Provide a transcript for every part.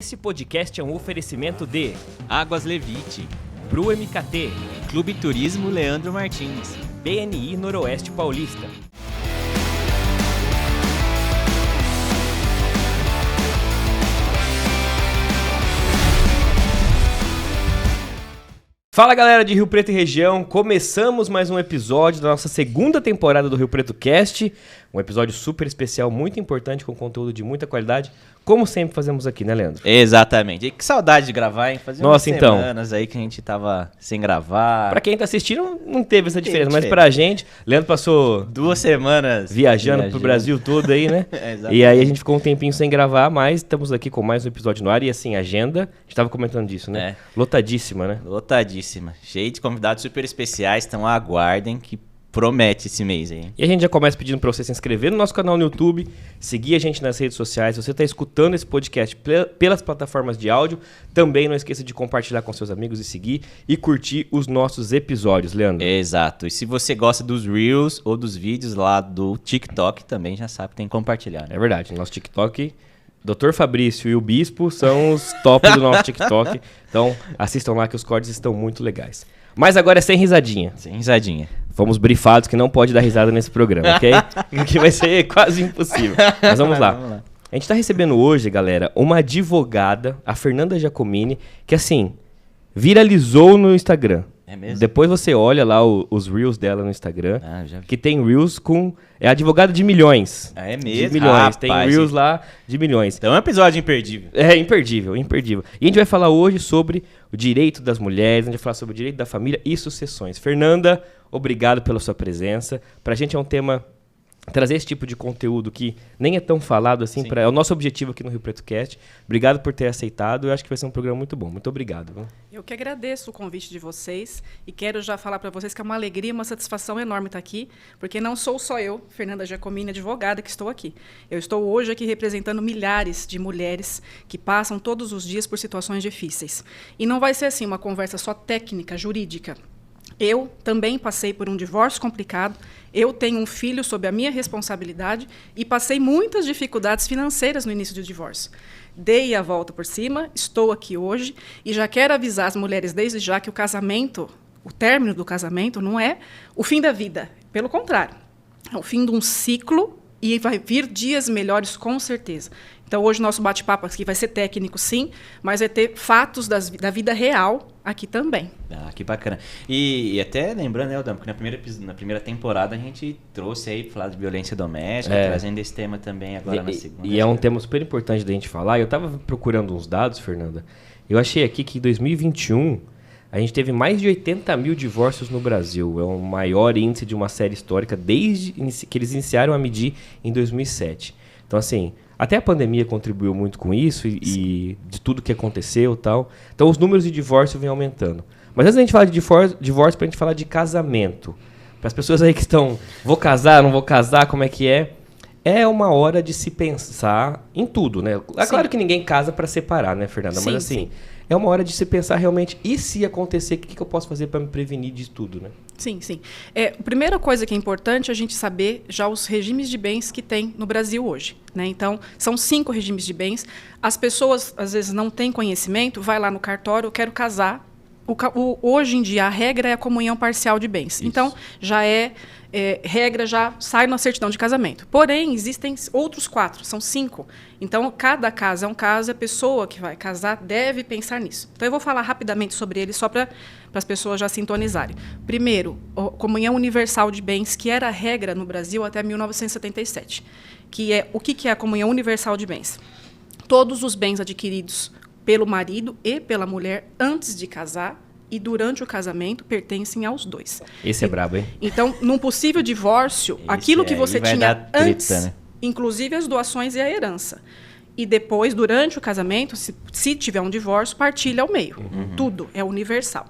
Esse podcast é um oferecimento de Águas Levite, Bru MKT, Clube Turismo Leandro Martins, BNI Noroeste Paulista. Fala galera de Rio Preto e região, começamos mais um episódio da nossa segunda temporada do Rio Preto Cast, um episódio super especial, muito importante, com conteúdo de muita qualidade, como sempre fazemos aqui, né, Leandro? Exatamente, e que saudade de gravar, hein? Fazia umas semanas aí que a gente tava sem gravar. Pra quem tá assistindo, não teve essa diferença, mas pra gente, Leandro passou 2 semanas viajando pro Brasil todo aí, né? E aí a gente ficou um tempinho sem gravar, mas estamos aqui com mais um episódio no ar e assim, agenda, a gente tava comentando disso, né? Lotadíssima, né? Lotadíssima, cheio de convidados super especiais, então aguardem que promete esse mês aí. E a gente já começa pedindo para você se inscrever no nosso canal no YouTube, seguir a gente nas redes sociais. Se você está escutando esse podcast pelas plataformas de áudio, também não esqueça de compartilhar com seus amigos e seguir e curtir os nossos episódios, Leandro. Exato. E se você gosta dos Reels ou dos vídeos lá do TikTok, também já sabe que tem que compartilhar. Né? É verdade. Nosso TikTok, Dr. Fabrício e o Bispo são os tops do nosso TikTok. Então assistam lá que os cortes estão muito legais. Mas agora é sem risadinha. Sem risadinha. Fomos brifados que não pode dar risada nesse programa, ok? Que vai ser quase impossível. Mas vamos lá. A gente tá recebendo hoje, galera, uma advogada, a Fernanda Giacomini, que assim, viralizou no Instagram. É mesmo? Depois você olha lá os Reels dela no Instagram, já vi. que tem Reels com... É advogada de milhões. É mesmo? De milhões. Rapaz, tem Reels lá de milhões. Então é um episódio imperdível. É, imperdível. E a gente vai falar hoje sobre o direito das mulheres, a gente vai falar sobre o direito da família e sucessões. Fernanda, obrigado pela sua presença. Pra gente é um tema... Trazer esse tipo de conteúdo que nem é tão falado assim, é o nosso objetivo aqui no Rio Preto Cast. Obrigado por ter aceitado, eu acho que vai ser um programa muito bom. Muito obrigado. Viu? Eu que agradeço o convite de vocês e quero já falar para vocês que é uma alegria, uma satisfação enorme estar aqui, porque não sou só eu, Fernanda Giacomini, advogada, que estou aqui. Eu estou hoje aqui representando milhares de mulheres que passam todos os dias por situações difíceis. E não vai ser assim uma conversa só técnica, jurídica. Eu também passei por um divórcio complicado, eu tenho um filho sob a minha responsabilidade e passei muitas dificuldades financeiras no início do divórcio. Dei a volta por cima, estou aqui hoje e já quero avisar as mulheres desde já que o casamento, o término do casamento não é o fim da vida, pelo contrário, é o fim de um ciclo e vai vir dias melhores com certeza. Então, hoje o nosso bate-papo aqui vai ser técnico, sim, mas vai ter fatos da vida real aqui também. Ah, que bacana. E até lembrando, né, Odam, porque na primeira temporada a gente trouxe aí para falar de violência doméstica, trazendo esse tema também agora na segunda. E é um tema super importante da gente falar. Eu estava procurando uns dados, Fernanda. Eu achei aqui que em 2021 a gente teve mais de 80 mil divórcios no Brasil. É o maior índice de uma série histórica desde que eles iniciaram a medir em 2007. Então, assim... Até a pandemia contribuiu muito com isso e de tudo que aconteceu e tal. Então, os números de divórcio vêm aumentando. Mas antes da gente falar de divórcio, pra gente falar de casamento. Para as pessoas aí que estão, vou casar, não vou casar, como é que é? É uma hora de se pensar em tudo, né? É claro que ninguém casa para separar, né, Fernanda? Mas assim, é uma hora de se pensar realmente, e se acontecer, o que eu posso fazer para me prevenir de tudo, né? Sim, sim. A primeira coisa que é importante é a gente saber já os regimes de bens que tem no Brasil hoje. Né? Então, são 5 regimes de bens. As pessoas, às vezes, não têm conhecimento, vai lá no cartório, eu quero casar. Hoje em dia, a regra é a comunhão parcial de bens. Isso. Então, já regra, já sai na certidão de casamento. Porém, existem outros 4, são 5. Então, cada caso é um caso e a pessoa que vai casar deve pensar nisso. Então, eu vou falar rapidamente sobre ele, só para as pessoas já sintonizarem. Primeiro, a comunhão universal de bens, que era a regra no Brasil até 1977. O que é a comunhão universal de bens? Todos os bens adquiridos pelo marido e pela mulher antes de casar e durante o casamento pertencem aos dois. Esse é brabo, hein? Então, num possível divórcio, aquilo que você tinha antes, né? Inclusive as doações e a herança. E depois, durante o casamento, se tiver um divórcio, partilha ao meio. Tudo é universal.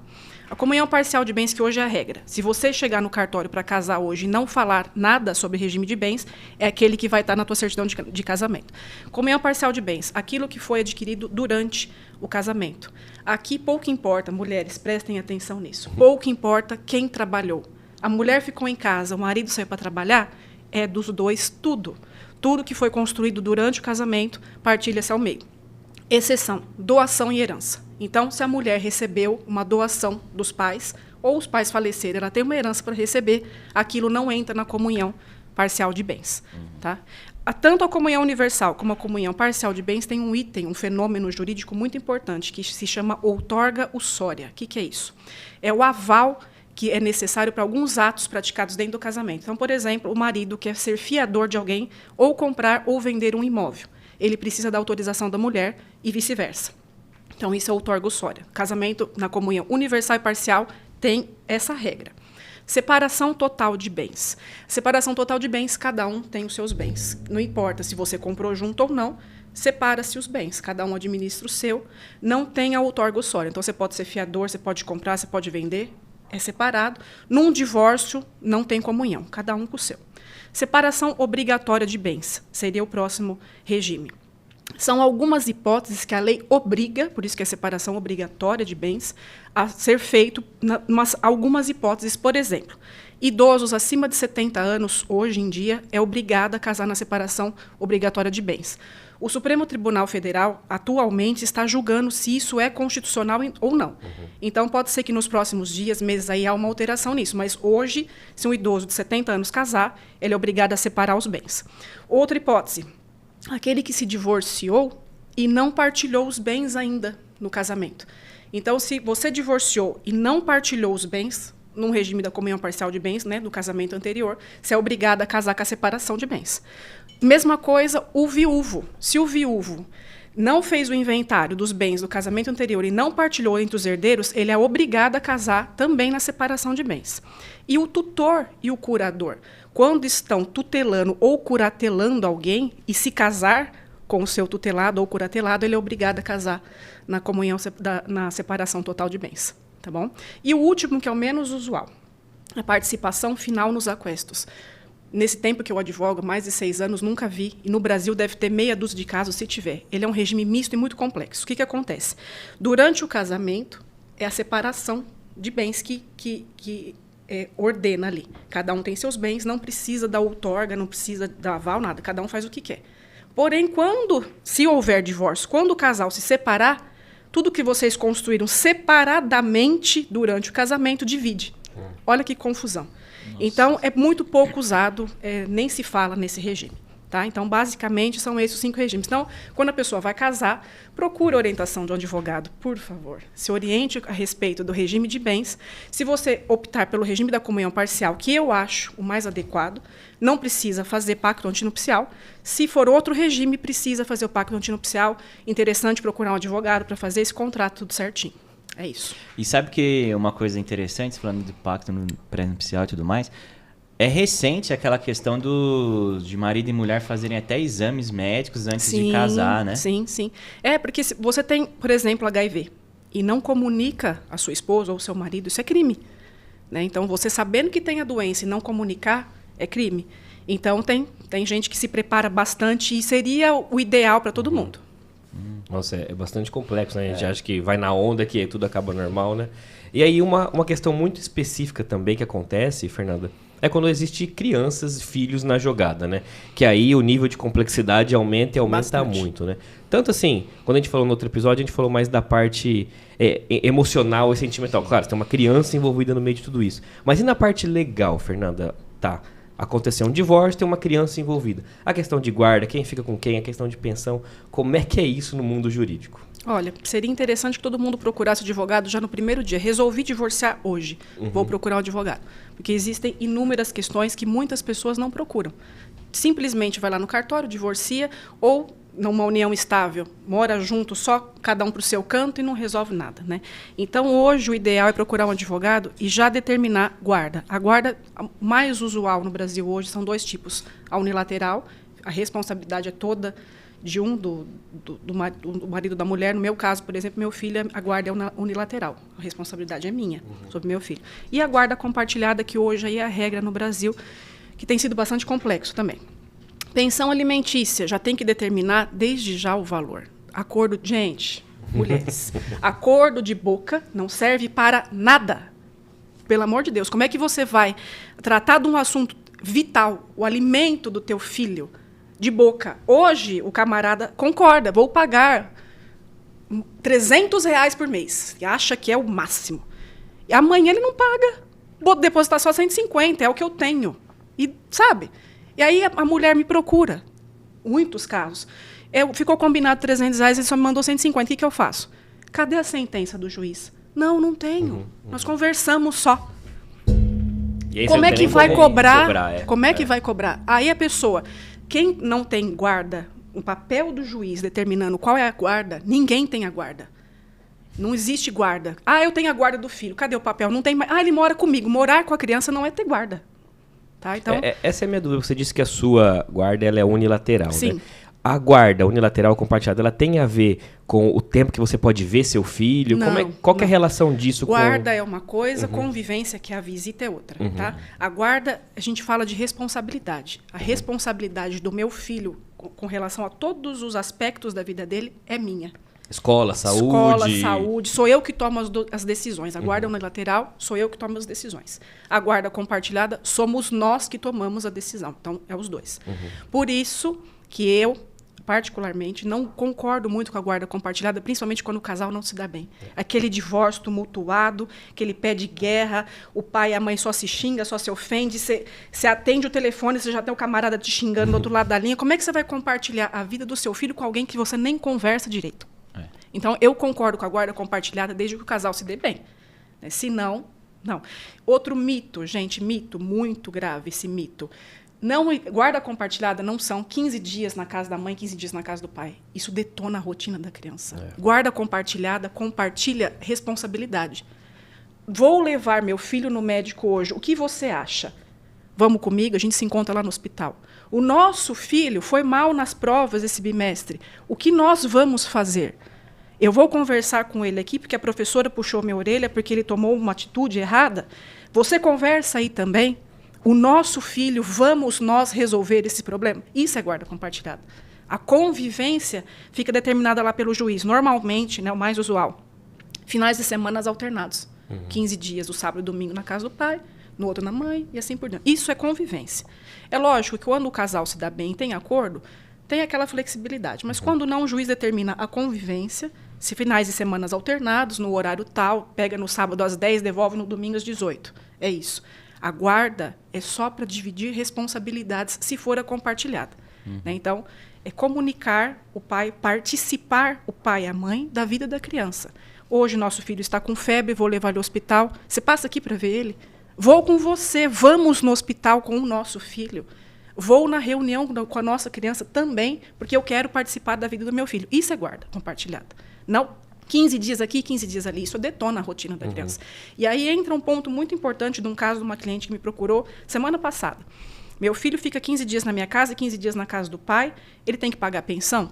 A comunhão parcial de bens, que hoje é a regra. Se você chegar no cartório para casar hoje e não falar nada sobre regime de bens, é aquele que vai estar na tua certidão de casamento. Comunhão parcial de bens, aquilo que foi adquirido durante o casamento. Aqui pouco importa, mulheres, prestem atenção nisso, pouco importa quem trabalhou. A mulher ficou em casa, o marido saiu para trabalhar, é dos dois tudo. Tudo que foi construído durante o casamento, partilha-se ao meio. Exceção, doação e herança. Então, se a mulher recebeu uma doação dos pais, ou os pais faleceram, ela tem uma herança para receber, aquilo não entra na comunhão parcial de bens. Tá? Tanto a comunhão universal como a comunhão parcial de bens tem um item, um fenômeno jurídico muito importante, que se chama outorga ussória. O que é isso? É o aval que é necessário para alguns atos praticados dentro do casamento. Então, por exemplo, o marido quer ser fiador de alguém, ou comprar ou vender um imóvel. Ele precisa da autorização da mulher e vice-versa. Então, isso é outorga ussória. Casamento na comunhão universal e parcial tem essa regra. Separação total de bens. Separação total de bens, cada um tem os seus bens. Não importa se você comprou junto ou não, separa-se os bens. Cada um administra o seu. Não tem a outorga ussória. Então, você pode ser fiador, você pode comprar, você pode vender. É separado. Num divórcio, não tem comunhão. Cada um com o seu. Separação obrigatória de bens. Seria o próximo regime. São algumas hipóteses que a lei obriga, por isso que é separação obrigatória de bens, a ser feito algumas hipóteses. Por exemplo, idosos acima de 70 anos, hoje em dia, é obrigado a casar na separação obrigatória de bens. O Supremo Tribunal Federal, atualmente, está julgando se isso é constitucional ou não. Então, pode ser que nos próximos dias, meses, aí há uma alteração nisso. Mas hoje, se um idoso de 70 anos casar, ele é obrigado a separar os bens. Outra hipótese. Aquele que se divorciou e não partilhou os bens ainda no casamento. Então, se você divorciou e não partilhou os bens, num regime da comunhão parcial de bens, né, do casamento anterior, você é obrigado a casar com a separação de bens. Mesma coisa, o viúvo. Se o viúvo não fez o inventário dos bens do casamento anterior e não partilhou entre os herdeiros, ele é obrigado a casar também na separação de bens. E o tutor e o curador, quando estão tutelando ou curatelando alguém e se casar com o seu tutelado ou curatelado, ele é obrigado a casar na comunhão, na separação total de bens. Tá bom? E o último, que é o menos usual, a participação final nos aquestos. Nesse tempo que eu advogo, mais de 6 anos, nunca vi, e no Brasil deve ter meia dúzia de casos, se tiver. Ele é um regime misto e muito complexo. O que acontece? Durante o casamento, é a separação de bens que ordena ali. Cada um tem seus bens, não precisa da outorga, não precisa da aval, nada. Cada um faz o que quer. Porém, se houver divórcio, quando o casal se separar, tudo que vocês construíram separadamente durante o casamento divide. Olha que confusão. Nossa. Então, é muito pouco usado, nem se fala nesse regime. Tá? Então, basicamente, são esses os 5 regimes. Então, quando a pessoa vai casar, procure a orientação de um advogado, por favor. Se oriente a respeito do regime de bens. Se você optar pelo regime da comunhão parcial, que eu acho o mais adequado, não precisa fazer pacto antinupcial. Se for outro regime, precisa fazer o pacto antinupcial. Interessante procurar um advogado para fazer esse contrato tudo certinho. É isso. E sabe que uma coisa interessante, falando de pacto pré-nupcial e tudo mais, é recente aquela questão de marido e mulher fazerem até exames médicos antes de casar, né? Sim, sim. Porque se você tem, por exemplo, HIV e não comunica a sua esposa ou o seu marido, isso é crime. Né? Então, você sabendo que tem a doença e não comunicar, é crime. Então, tem gente que se prepara bastante e seria o ideal para todo mundo. Nossa, é bastante complexo, né? A gente acha que vai na onda, que tudo acaba normal, né? E aí, uma questão muito específica também que acontece, Fernanda, é quando existe crianças, filhos na jogada, né? Que aí o nível de complexidade aumenta e aumenta bastante. Muito, né? Tanto assim, quando a gente falou no outro episódio, a gente falou mais da parte emocional e sentimental. Claro, tem uma criança envolvida no meio de tudo isso. Mas e na parte legal, Fernanda? Tá, aconteceu um divórcio, tem uma criança envolvida. A questão de guarda, quem fica com quem, a questão de pensão, como é que é isso no mundo jurídico? Olha, seria interessante que todo mundo procurasse o advogado já no primeiro dia. Resolvi divorciar hoje, vou procurar um advogado. Porque existem inúmeras questões que muitas pessoas não procuram. Simplesmente vai lá no cartório, divorcia, ou numa união estável, mora junto, só cada um para o seu canto e não resolve nada. Né? Então, hoje, o ideal é procurar um advogado e já determinar guarda. A guarda mais usual no Brasil hoje são 2 tipos. A unilateral, a responsabilidade é toda de do marido da mulher. No meu caso, por exemplo, meu filho, a guarda é unilateral. A responsabilidade é minha sobre meu filho. E a guarda compartilhada, que hoje aí é a regra no Brasil, que tem sido bastante complexo também. Pensão alimentícia, já tem que determinar desde já o valor. Acordo, gente, mulheres, acordo de boca não serve para nada. Pelo amor de Deus, como é que você vai tratar de um assunto vital, o alimento do teu filho, de boca? Hoje, o camarada concorda, vou pagar R$300 por mês. E acha que é o máximo. E amanhã ele não paga. Vou depositar só 150, é o que eu tenho. E, sabe? E aí a mulher me procura. Muitos casos. Ficou combinado R$300, ele só me mandou 150. O que eu faço? Cadê a sentença do juiz? Não tenho. Nós conversamos só. Como é que vai cobrar? Como é que vai cobrar? Aí a pessoa, quem não tem guarda, o papel do juiz determinando qual é a guarda, ninguém tem a guarda. Não existe guarda. Eu tenho a guarda do filho. Cadê o papel? Não tem mais. Ele mora comigo. Morar com a criança não é ter guarda. Tá? Então, essa é a minha dúvida. Você disse que a sua guarda ela é unilateral, sim. Né? A guarda unilateral compartilhada, ela tem a ver com o tempo que você pode ver seu filho? Não, qual que é a relação disso guarda é uma coisa, convivência, que é a visita, é outra. Tá? A guarda, a gente fala de responsabilidade. A responsabilidade do meu filho com relação a todos os aspectos da vida dele é minha. Escola, saúde. Sou eu que tomo as decisões. A guarda unilateral, sou eu que tomo as decisões. A guarda compartilhada, somos nós que tomamos a decisão. Então, é os dois. Por isso que eu, particularmente, não concordo muito com a guarda compartilhada, principalmente quando o casal não se dá bem. Aquele divórcio tumultuado, aquele pé de guerra, o pai e a mãe só se xinga, só se ofende, você atende o telefone, você já tem o camarada te xingando do outro lado da linha. Como é que você vai compartilhar a vida do seu filho com alguém que você nem conversa direito? Então, eu concordo com a guarda compartilhada desde que o casal se dê bem. Se não, não. Outro mito, gente, mito muito grave, esse mito. Guarda compartilhada não são 15 dias na casa da mãe, 15 dias na casa do pai. Isso detona a rotina da criança. Guarda compartilhada compartilha responsabilidade. Vou levar meu filho no médico hoje. O que você acha? Vamos comigo, a gente se encontra lá no hospital. O nosso filho foi mal nas provas esse bimestre. O que nós vamos fazer? Eu vou conversar com ele aqui, porque a professora puxou minha orelha, porque ele tomou uma atitude errada. Você conversa aí também. O nosso filho, vamos nós resolver esse problema? Isso é guarda compartilhada. A convivência fica determinada lá pelo juiz. Normalmente, o mais usual, finais de semana alternados. 15 dias, o sábado e domingo na casa do pai, no outro na mãe, e assim por diante. Isso é convivência. É lógico que quando o casal se dá bem e tem acordo, tem aquela flexibilidade. Mas quando não, o juiz determina a convivência, se finais de semanas alternados, no horário tal, pega no sábado às 10, devolve no domingo às 18. É isso. A guarda é só para dividir responsabilidades, se for a compartilhada. Então, é comunicar o pai, participar o pai e a mãe da vida da criança. Hoje, nosso filho está com febre, vou levar ele ao hospital. Você passa aqui para ver ele? Vou com você, vamos no hospital com o nosso filho. Vou na reunião com a nossa criança também, porque eu quero participar da vida do meu filho. Isso é guarda compartilhada. Não 15 dias aqui, 15 dias ali. Isso detona a rotina da criança. E aí entra um ponto muito importante de um caso de uma cliente que me procurou semana passada. Meu filho fica 15 dias na minha casa, 15 dias na casa do pai. Ele tem que pagar pensão?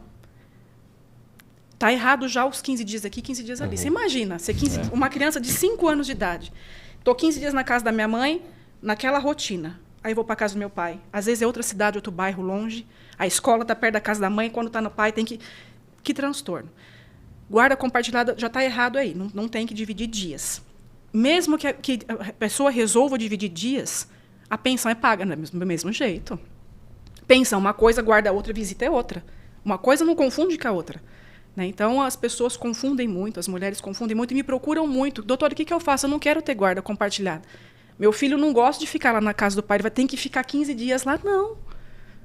Está errado já os 15 dias aqui, 15 dias ali. Você imagina, uma criança de 5 anos de idade. Estou 15 dias na casa da minha mãe, naquela rotina. Aí vou para a casa do meu pai. Às vezes é outra cidade, outro bairro longe. A escola está perto da casa da mãe. Quando está no pai, tem que... Que transtorno. Guarda compartilhada já está errado aí. Não tem que dividir dias. Mesmo que a pessoa resolva dividir dias, a pensão é paga do mesmo jeito. Pensão uma coisa, guarda outra, visita é outra. Uma coisa não confunde com a outra. Então, as pessoas confundem muito, as mulheres confundem muito e me procuram muito. Doutor, o que eu faço? Eu não quero ter guarda compartilhada. Meu filho não gosta de ficar lá na casa do pai, ele vai ter que ficar 15 dias lá. Não.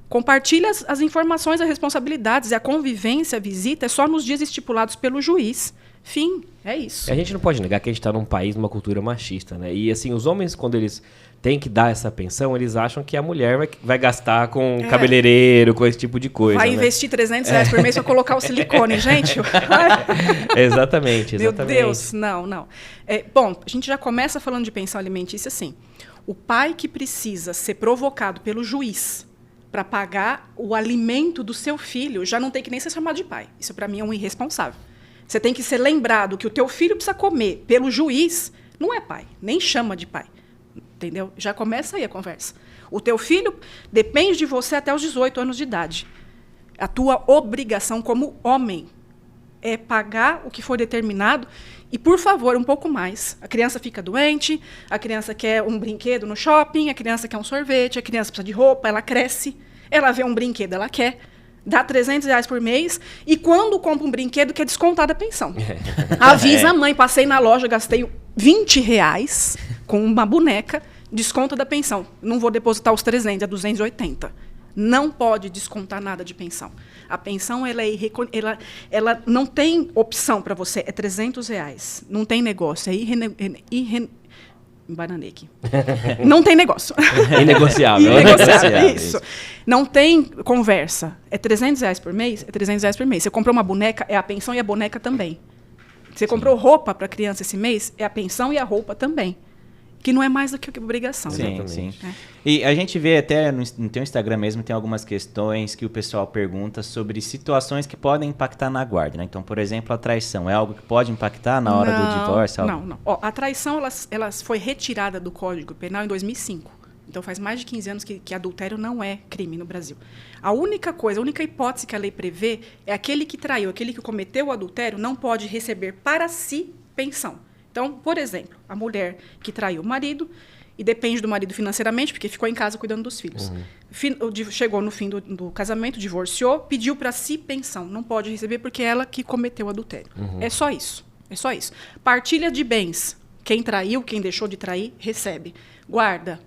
Compartilha as informações, as responsabilidades. E a convivência, a visita, é só nos dias estipulados pelo juiz. Fim, é isso. A gente não pode negar que a gente está num país, numa cultura machista, né? E assim, os homens, quando eles têm que dar essa pensão, eles acham que a mulher vai gastar com cabeleireiro, com esse tipo de coisa. Vai investir R$300 por mês para colocar o silicone, gente. Exatamente. Meu Deus, não. Bom, a gente já começa falando de pensão alimentícia assim. O pai que precisa ser provocado pelo juiz para pagar o alimento do seu filho já não tem que nem ser chamado de pai. Isso, para mim, é um irresponsável. Você tem que ser lembrado que o teu filho precisa comer pelo juiz, não é pai, nem chama de pai. Entendeu? Já começa aí a conversa. O teu filho depende de você até os 18 anos de idade. A tua obrigação como homem é pagar o que for determinado e, por favor, um pouco mais. A criança fica doente, a criança quer um brinquedo no shopping, a criança quer um sorvete, a criança precisa de roupa, ela cresce, ela vê um brinquedo, ela quer. dá R$300 por mês, e quando compra um brinquedo, quer descontar da pensão. Avisa a mãe, passei na loja, gastei R$20 com uma boneca, desconta da pensão. Não vou depositar os 300, é 280. Não pode descontar nada de pensão. A pensão ela não tem opção para você, é R$300. Não tem negócio, bananei aqui. Não tem negócio. Inegociável. Inegociável, isso. Não tem conversa. É R$300 por mês? É R$300 por mês. Você comprou uma boneca, é a pensão e a boneca também. Você comprou roupa para a criança esse mês, é a pensão e a roupa também. Que não é mais do que obrigação. Sim, sim. E a gente vê até no teu Instagram mesmo, tem algumas questões que o pessoal pergunta sobre situações que podem impactar na guarda, né? Então, por exemplo, a traição é algo que pode impactar na hora do divórcio? Não. Ó, a traição ela foi retirada do Código Penal em 2005. Então, faz mais de 15 anos que adultério não é crime no Brasil. A única hipótese que a lei prevê é aquele que traiu, aquele que cometeu o adultério, não pode receber para si pensão. Então, por exemplo, a mulher que traiu o marido e depende do marido financeiramente, porque ficou em casa cuidando dos filhos. Chegou no fim do casamento, divorciou, pediu para si pensão. Não pode receber porque é ela que cometeu o adultério. É só isso. É só isso. Partilha de bens. Quem traiu, quem deixou de trair, recebe. Guarda.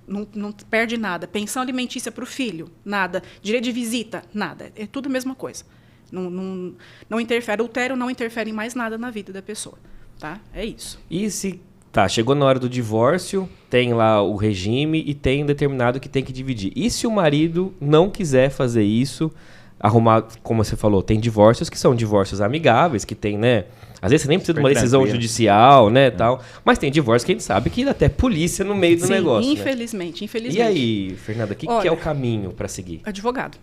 Não perde nada. Pensão alimentícia para o filho, nada. Direito de visita, nada. É tudo a mesma coisa. Não interfere. Adultério não interfere em mais nada na vida da pessoa. Tá? É isso. E se chegou na hora do divórcio, tem lá o regime e tem determinado que tem que dividir. E se o marido não quiser fazer isso, arrumar, como você falou, tem divórcios que são divórcios amigáveis, que tem, né? Às vezes você nem precisa de uma decisão judicial, né, tal. Mas tem divórcio que a gente sabe que até polícia no meio do negócio. Infelizmente, né? Infelizmente. E aí, Fernanda, o que é o caminho para seguir? Advogado.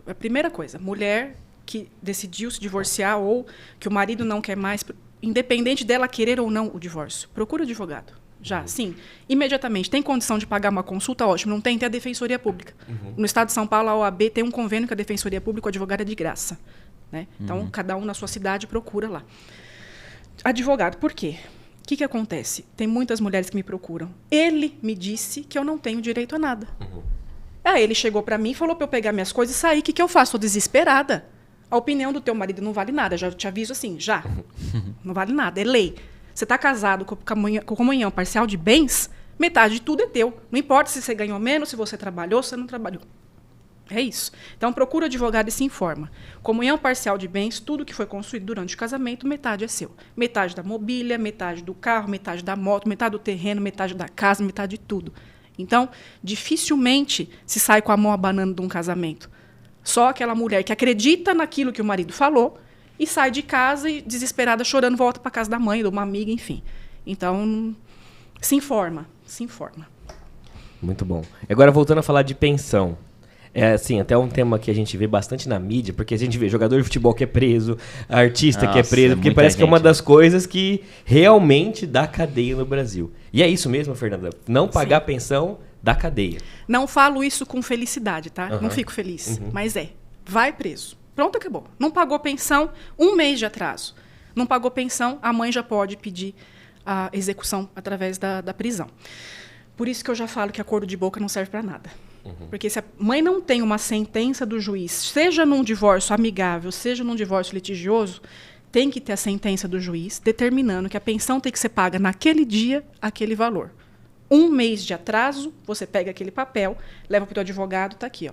A primeira coisa, mulher que decidiu se divorciar ou que o marido não quer mais, independente dela querer ou não o divórcio, procura advogado. Já, sim. Imediatamente. Tem condição de pagar uma consulta? Ótimo. Não tem? Tem a Defensoria Pública. No Estado de São Paulo, a OAB tem um convênio com a Defensoria Pública, o advogado é de graça. Né? Então, cada um na sua cidade procura lá. Advogado, por quê? O que acontece? Tem muitas mulheres que me procuram. Ele me disse que eu não tenho direito a nada. Aí ele chegou para mim e falou para eu pegar minhas coisas e sair. O que eu faço? Estou desesperada. A opinião do teu marido não vale nada. Já te aviso assim, já. Não vale nada. É lei. Você está casado com comunhão parcial de bens, metade de tudo é teu. Não importa se você ganhou menos, se você trabalhou, se você não trabalhou. É isso. Então, procura advogado e se informa. Comunhão parcial de bens, tudo que foi construído durante o casamento, metade é seu. Metade da mobília, metade do carro, metade da moto, metade do terreno, metade da casa, metade de tudo. Então, dificilmente se sai com a mão abanando de um casamento. Só aquela mulher que acredita naquilo que o marido falou e sai de casa e, desesperada, chorando, volta para casa da mãe, de uma amiga, enfim. Então, se informa. Muito bom. Agora, voltando a falar de pensão. É assim, até um tema que a gente vê bastante na mídia, porque a gente vê jogador de futebol que é preso, artista que é preso, porque parece que é uma das coisas que realmente dá cadeia no Brasil. E é isso mesmo, Fernanda? Não pagar pensão dá cadeia. Não falo isso com felicidade, tá? Não fico feliz, mas vai preso. Pronto, acabou. Não pagou pensão, 1 mês de atraso. Não pagou pensão, a mãe já pode pedir a execução através da prisão. Por isso que eu já falo que acordo de boca não serve para nada. Porque se a mãe não tem uma sentença do juiz, seja num divórcio amigável, seja num divórcio litigioso, tem que ter a sentença do juiz determinando que a pensão tem que ser paga naquele dia, aquele valor. 1 mês de atraso, você pega aquele papel, leva para o teu advogado, está aqui, ó.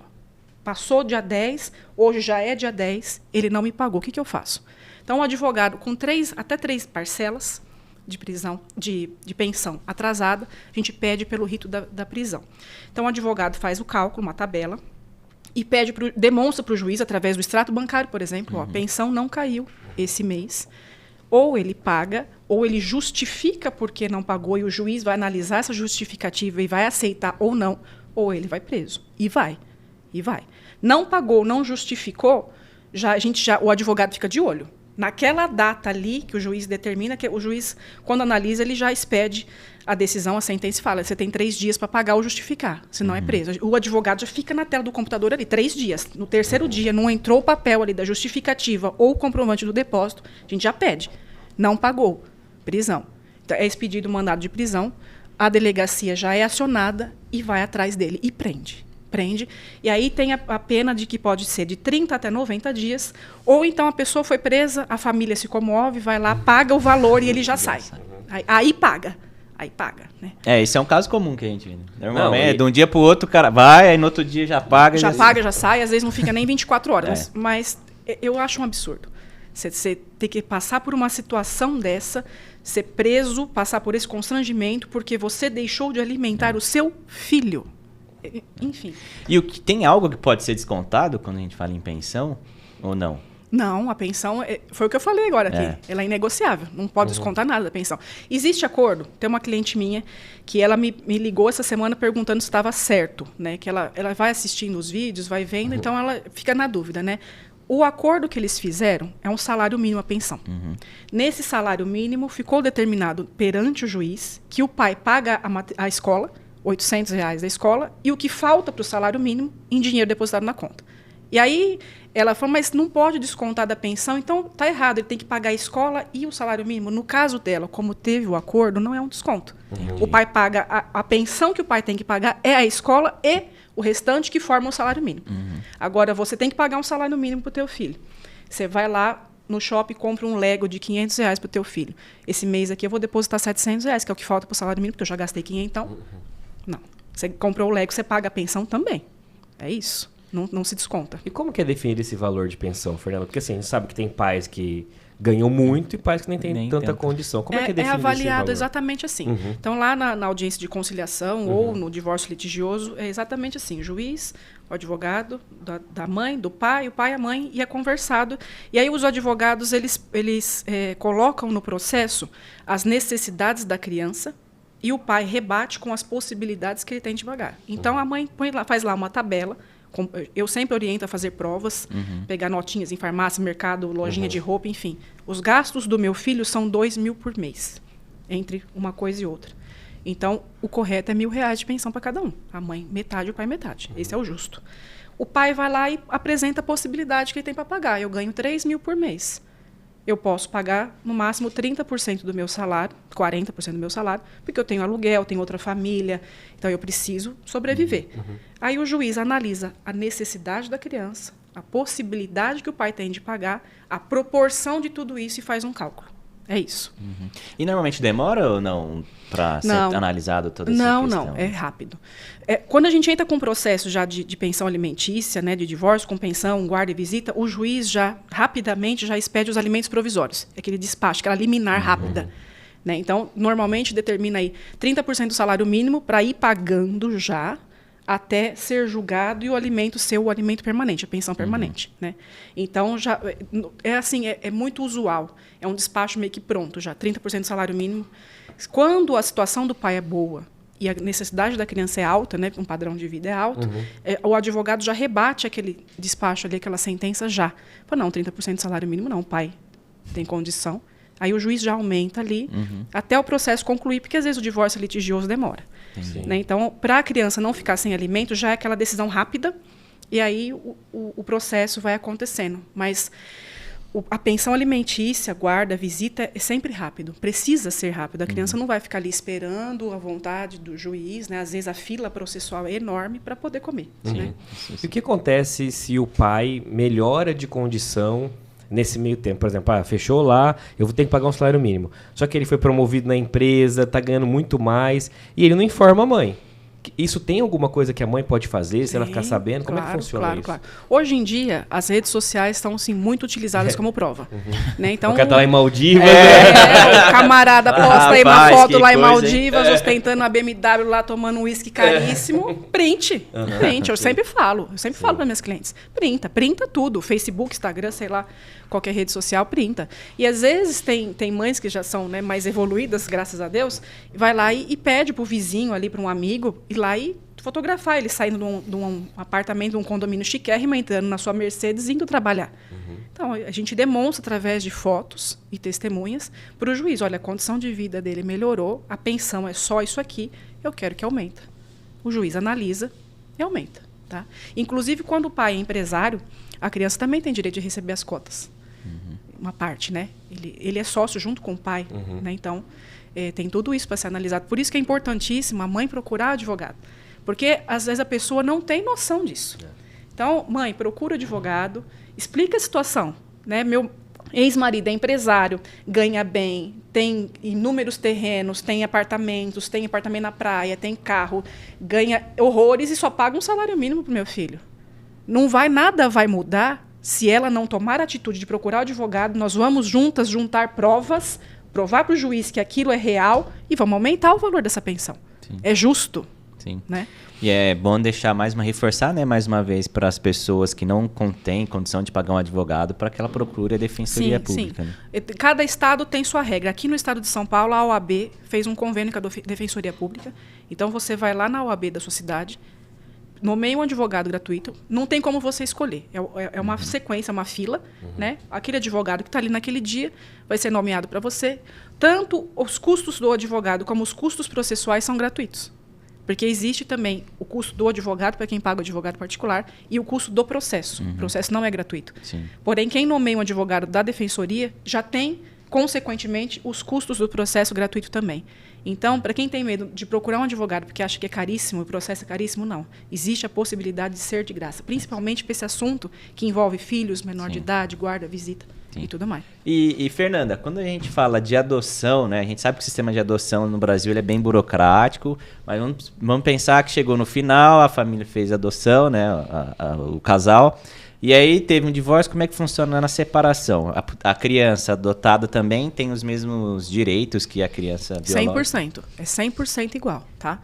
Passou dia 10, hoje já é dia 10, ele não me pagou. O que eu faço? Então, o advogado, com até 3 parcelas de prisão, de pensão atrasada, a gente pede pelo rito da prisão. Então, o advogado faz o cálculo, uma tabela, e demonstra para o juiz, através do extrato bancário, por exemplo, ó, a pensão não caiu esse mês. Ou ele paga, ou ele justifica porque não pagou, e o juiz vai analisar essa justificativa e vai aceitar ou não, ou ele vai preso. E vai. Não pagou, não justificou, o advogado fica de olho. Naquela data ali que o juiz determina, que o juiz, quando analisa, ele já expede a decisão, a sentença e fala, você tem 3 dias para pagar ou justificar, senão é preso. O advogado já fica na tela do computador ali, 3 dias. No 3º dia, não entrou o papel ali da justificativa ou o comprovante do depósito, a gente já pede. Não pagou, prisão. Então, é expedido o mandado de prisão, a delegacia já é acionada e vai atrás dele e prende. prende. E aí tem a pena de que pode ser de 30 até 90 dias. Ou então a pessoa foi presa, a família se comove, vai lá, paga o valor e ele já sai. Aí paga. Aí paga, né? Isso é um caso comum que a gente vê. Normalmente, de um dia pro outro, o cara vai, aí no outro dia já paga. Já paga, já sai, às vezes não fica nem 24 horas. Mas eu acho um absurdo. Você ter que passar por uma situação dessa, ser preso, passar por esse constrangimento, porque você deixou de alimentar o seu filho. Enfim. E tem algo que pode ser descontado quando a gente fala em pensão, ou não? Não, a pensão, foi o que eu falei agora aqui, ela é inegociável, não pode descontar nada da pensão. Existe acordo, tem uma cliente minha que ela me ligou essa semana perguntando se estava certo, né? Que ela vai assistindo os vídeos, vai vendo, então ela fica na dúvida, né? O acordo que eles fizeram é um salário mínimo a pensão. Nesse salário mínimo ficou determinado perante o juiz que o pai paga a escola, R$800 da escola, e o que falta para o salário mínimo em dinheiro depositado na conta. E aí ela falou, mas não pode descontar da pensão, então tá errado, ele tem que pagar a escola e o salário mínimo. No caso dela, como teve o acordo, não é um desconto. O pai paga, a pensão que o pai tem que pagar é a escola e o restante que forma o salário mínimo. Agora, você tem que pagar um salário mínimo para o teu filho. Você vai lá no shopping e compra um Lego de R$500 para o teu filho. Esse mês aqui eu vou depositar R$700, que é o que falta para o salário mínimo, porque eu já gastei 500, então. Não. Você comprou o Lego, você paga a pensão também. É isso. Não se desconta. E como que é definido esse valor de pensão, Fernando? Porque assim, a gente sabe que tem pais que ganham muito e pais que nem têm tanta condição. Como é que é definido esse valor? É avaliado exatamente assim. Então, lá na audiência de conciliação ou no divórcio litigioso, é exatamente assim. O juiz, o advogado da mãe, do pai, o pai, a mãe, e é conversado. E aí os advogados, eles colocam no processo as necessidades da criança e o pai rebate com as possibilidades que ele tem de pagar. Então, a mãe faz lá uma tabela. Eu sempre oriento a fazer provas, pegar notinhas em farmácia, mercado, lojinha de roupa, enfim. Os gastos do meu filho são R$2.000 por mês, entre uma coisa e outra. Então, o correto é R$1.000 de pensão para cada um. A mãe metade, o pai metade. Esse é o justo. O pai vai lá e apresenta a possibilidade que ele tem para pagar. Eu ganho R$3.000 por mês. Eu posso pagar, no máximo, 30% do meu salário, 40% do meu salário, porque eu tenho aluguel, tenho outra família, então eu preciso sobreviver. Aí o juiz analisa a necessidade da criança, a possibilidade que o pai tem de pagar, a proporção de tudo isso e faz um cálculo. É isso. E normalmente demora ou não para ser analisado toda essa questão? Não, é rápido. Quando a gente entra com um processo já de pensão alimentícia, né, de divórcio com pensão, guarda e visita, o juiz já rapidamente já expede os alimentos provisórios. É aquele despacho, aquela liminar rápida. Né? Então, normalmente determina aí 30% do salário mínimo para ir pagando já até ser julgado e o alimento ser o alimento permanente, a pensão permanente. Né? Então, já é muito usual. É um despacho meio que pronto já, 30% do salário mínimo. Quando a situação do pai é boa e a necessidade da criança é alta, né, um padrão de vida é alto, o advogado já rebate aquele despacho ali, aquela sentença já. Fala, não, 30% do salário mínimo não, o pai tem condição. Aí o juiz já aumenta ali até o processo concluir, porque às vezes o divórcio litigioso demora. Né? Então, para a criança não ficar sem alimento, já é aquela decisão rápida, e aí o processo vai acontecendo. Mas a pensão alimentícia, guarda, visita, é sempre rápido. Precisa ser rápido. A criança não vai ficar ali esperando a vontade do juiz. Né? Às vezes a fila processual é enorme para poder comer. Né? E o que acontece se o pai melhora de condição nesse meio tempo? Por exemplo, fechou lá, eu vou ter que pagar um salário mínimo. Só que ele foi promovido na empresa, está ganhando muito mais, e ele não informa a mãe. Isso tem alguma coisa que a mãe pode fazer, se ela ficar sabendo? Como é que funciona isso? Claro. Hoje em dia, as redes sociais estão assim, muito utilizadas como prova. Né? Então, o cara tá lá em Maldivas. O camarada posta aí uma foto lá em Maldivas, ostentando a BMW lá, tomando um uísque caríssimo. Print. Eu sempre falo para minhas clientes. Printa tudo. Facebook, Instagram, sei lá, qualquer rede social, printa. E às vezes tem mães que já são, né, mais evoluídas, graças a Deus, vai lá e pede pro vizinho ali, para um amigo, ir lá e fotografar ele saindo de um apartamento, de um condomínio chiquérrimo, entrando na sua Mercedes e indo trabalhar. Então, a gente demonstra através de fotos e testemunhas para o juiz, olha, a condição de vida dele melhorou, a pensão é só isso aqui, eu quero que aumenta. O juiz analisa e aumenta. Tá? Inclusive, quando o pai é empresário, a criança também tem direito de receber as cotas. Uma parte, né? Ele é sócio junto com o pai, né? Então, tem tudo isso para ser analisado. Por isso que é importantíssimo a mãe procurar advogado. Porque, às vezes, a pessoa não tem noção disso. Então, mãe, procura advogado, explica a situação. Né? Meu ex-marido é empresário, ganha bem, tem inúmeros terrenos, tem apartamento na praia, tem carro, ganha horrores e só paga um salário mínimo para o meu filho. Nada vai mudar se ela não tomar a atitude de procurar o advogado. Nós vamos juntas juntar provas, provar para o juiz que aquilo é real e vamos aumentar o valor dessa pensão. Sim. É justo. Sim. Né? E é bom reforçar, né, mais uma vez, para as pessoas que não têm condição de pagar um advogado, para que ela procure a Defensoria Pública. Sim. Né? Cada estado tem sua regra. Aqui no estado de São Paulo, a OAB fez um convênio com a Defensoria Pública. Então, você vai lá na OAB da sua cidade, nomeia um advogado gratuito. Não tem como você escolher. É uma sequência, uma fila. Né? Aquele advogado que está ali naquele dia vai ser nomeado para você. Tanto os custos do advogado como os custos processuais são gratuitos. Porque existe também o custo do advogado, para quem paga o advogado particular, e o custo do processo. O processo não é gratuito. Sim. Porém, quem nomeia um advogado da defensoria já tem, consequentemente, os custos do processo gratuito também. Então, para quem tem medo de procurar um advogado porque acha que é caríssimo, o processo é caríssimo, não. Existe a possibilidade de ser de graça, principalmente para esse assunto que envolve filhos, menor de idade, guarda, visita. Sim. E tudo mais. E, Fernanda, quando a gente fala de adoção, né, a gente sabe que o sistema de adoção no Brasil ele é bem burocrático, mas vamos pensar que chegou no final, a família fez a adoção, né, o casal, e aí teve um divórcio. Como é que funciona na separação? A criança adotada também tem os mesmos direitos que a criança biológica? 100%. É 100% igual, tá?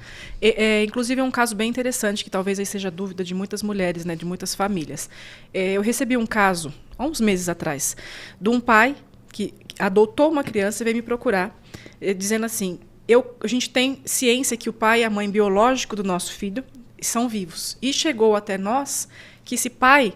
Inclusive, é um caso bem interessante, que talvez aí seja dúvida de muitas mulheres, né, de muitas famílias. Eu recebi um caso, há uns meses atrás, de um pai que adotou uma criança e veio me procurar, dizendo assim, a gente tem ciência que o pai e a mãe biológico do nosso filho são vivos. E chegou até nós que esse pai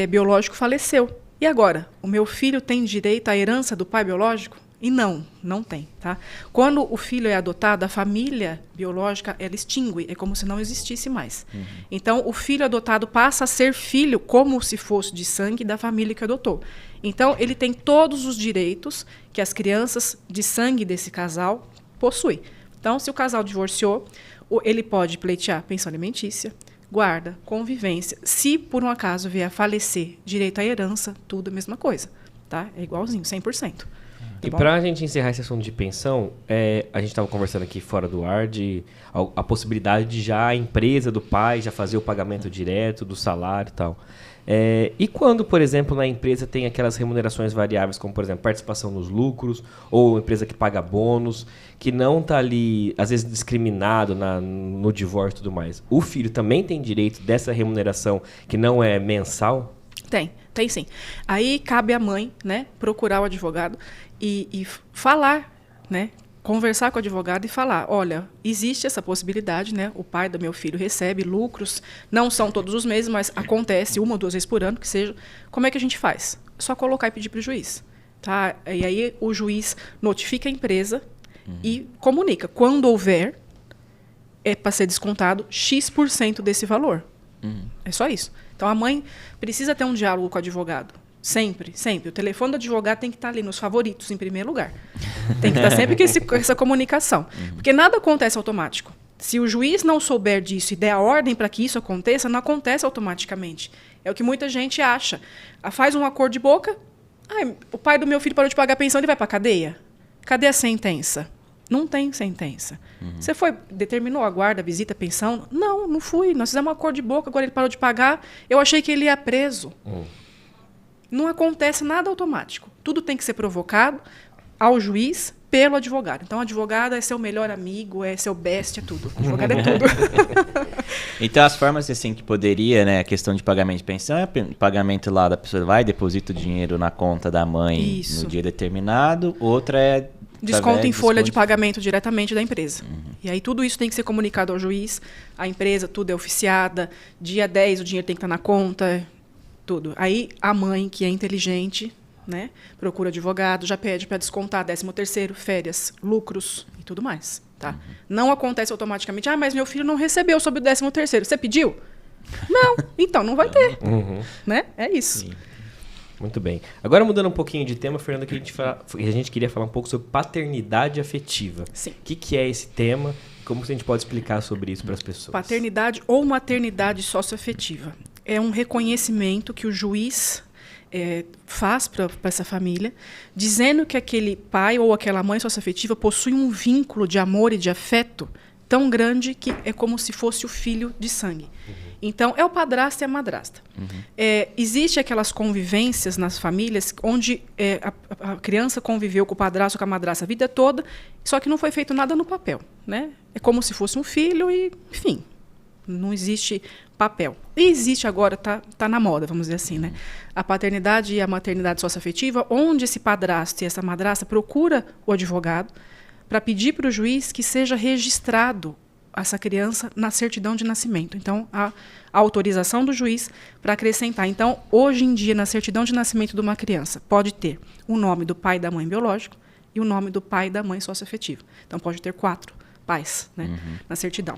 biológico faleceu. E agora? O meu filho tem direito à herança do pai biológico? E não tem. Tá? Quando o filho é adotado, a família biológica ela extingue, é como se não existisse mais. Então, o filho adotado passa a ser filho como se fosse de sangue da família que adotou. Então, ele tem todos os direitos que as crianças de sangue desse casal possuem. Então, se o casal divorciou, ele pode pleitear pensão alimentícia, guarda, convivência. Se, por um acaso, vier a falecer, direito à herança, tudo a mesma coisa. Tá? É igualzinho, 100%. E para a gente encerrar esse assunto de pensão, a gente estava conversando aqui fora do ar de a possibilidade de já a empresa do pai já fazer o pagamento direto do salário e tal. E quando, por exemplo, na empresa tem aquelas remunerações variáveis, como, por exemplo, participação nos lucros, ou empresa que paga bônus, que não está ali, às vezes, discriminado no divórcio e tudo mais. O filho também tem direito dessa remuneração que não é mensal? Tem sim. Aí cabe à mãe, né, procurar o advogado e falar, né, conversar com o advogado e falar, olha, existe essa possibilidade, né, o pai do meu filho recebe lucros, não são todos os meses, mas acontece 1 ou 2 vezes por ano, que seja. Como é que a gente faz? Só colocar e pedir para o juiz. Tá? E aí o juiz notifica a empresa e comunica. Quando houver, é para ser descontado X% desse valor. É só isso. Então, a mãe precisa ter um diálogo com o advogado. Sempre, sempre. O telefone do advogado tem que estar ali nos favoritos, em primeiro lugar. Tem que estar sempre com essa comunicação. Porque nada acontece automático. Se o juiz não souber disso e der a ordem para que isso aconteça, não acontece automaticamente. É o que muita gente acha. Faz um acordo de boca, o pai do meu filho parou de pagar a pensão, ele vai para a cadeia. Cadê a sentença? Não tem sentença. Você determinou a guarda, a visita, a pensão? Não fui. Nós fizemos um acordo de boca, agora ele parou de pagar. Eu achei que ele ia preso. Não acontece nada automático. Tudo tem que ser provocado ao juiz pelo advogado. Então, o advogado é seu melhor amigo, é seu best, é tudo. O advogado é tudo. Então, as formas assim que poderia, né, a questão de pagamento de pensão é pagamento lá da pessoa vai, deposita o dinheiro na conta da mãe no dia determinado. Outra é desconto em folha de pagamento diretamente da empresa. E aí tudo isso tem que ser comunicado ao juiz, a empresa, tudo é oficiada, dia 10 o dinheiro tem que estar na conta, tudo. Aí a mãe, que é inteligente, né, procura advogado, já pede para descontar 13º, férias, lucros e tudo mais. Tá? Não acontece automaticamente, mas meu filho não recebeu sobre o 13º, você pediu? Não, então não vai ter. Né? É isso. Sim. Muito bem. Agora, mudando um pouquinho de tema, Fernanda, que a gente queria falar um pouco sobre paternidade afetiva. Sim. O que é esse tema? Como a gente pode explicar sobre isso para as pessoas? Paternidade ou maternidade socioafetiva. É um reconhecimento que o juiz faz para essa família, dizendo que aquele pai ou aquela mãe socioafetiva possui um vínculo de amor e de afeto tão grande que é como se fosse o filho de sangue. Então, é o padrasto e a madrasta. Existe aquelas convivências nas famílias onde a criança conviveu com o padrasto ou com a madrasta a vida toda, só que não foi feito nada no papel, né? É como se fosse um filho e, enfim, não existe papel. E existe agora, tá na moda, vamos dizer assim, né? A paternidade e a maternidade socioafetiva, onde esse padrasto e essa madrasta procura o advogado para pedir para o juiz que seja registrado essa criança na certidão de nascimento. Então, a autorização do juiz para acrescentar. Então, hoje em dia, na certidão de nascimento de uma criança, pode ter o nome do pai e da mãe biológico e o nome do pai e da mãe socioafetiva. Então, pode ter 4 pais, né, na certidão.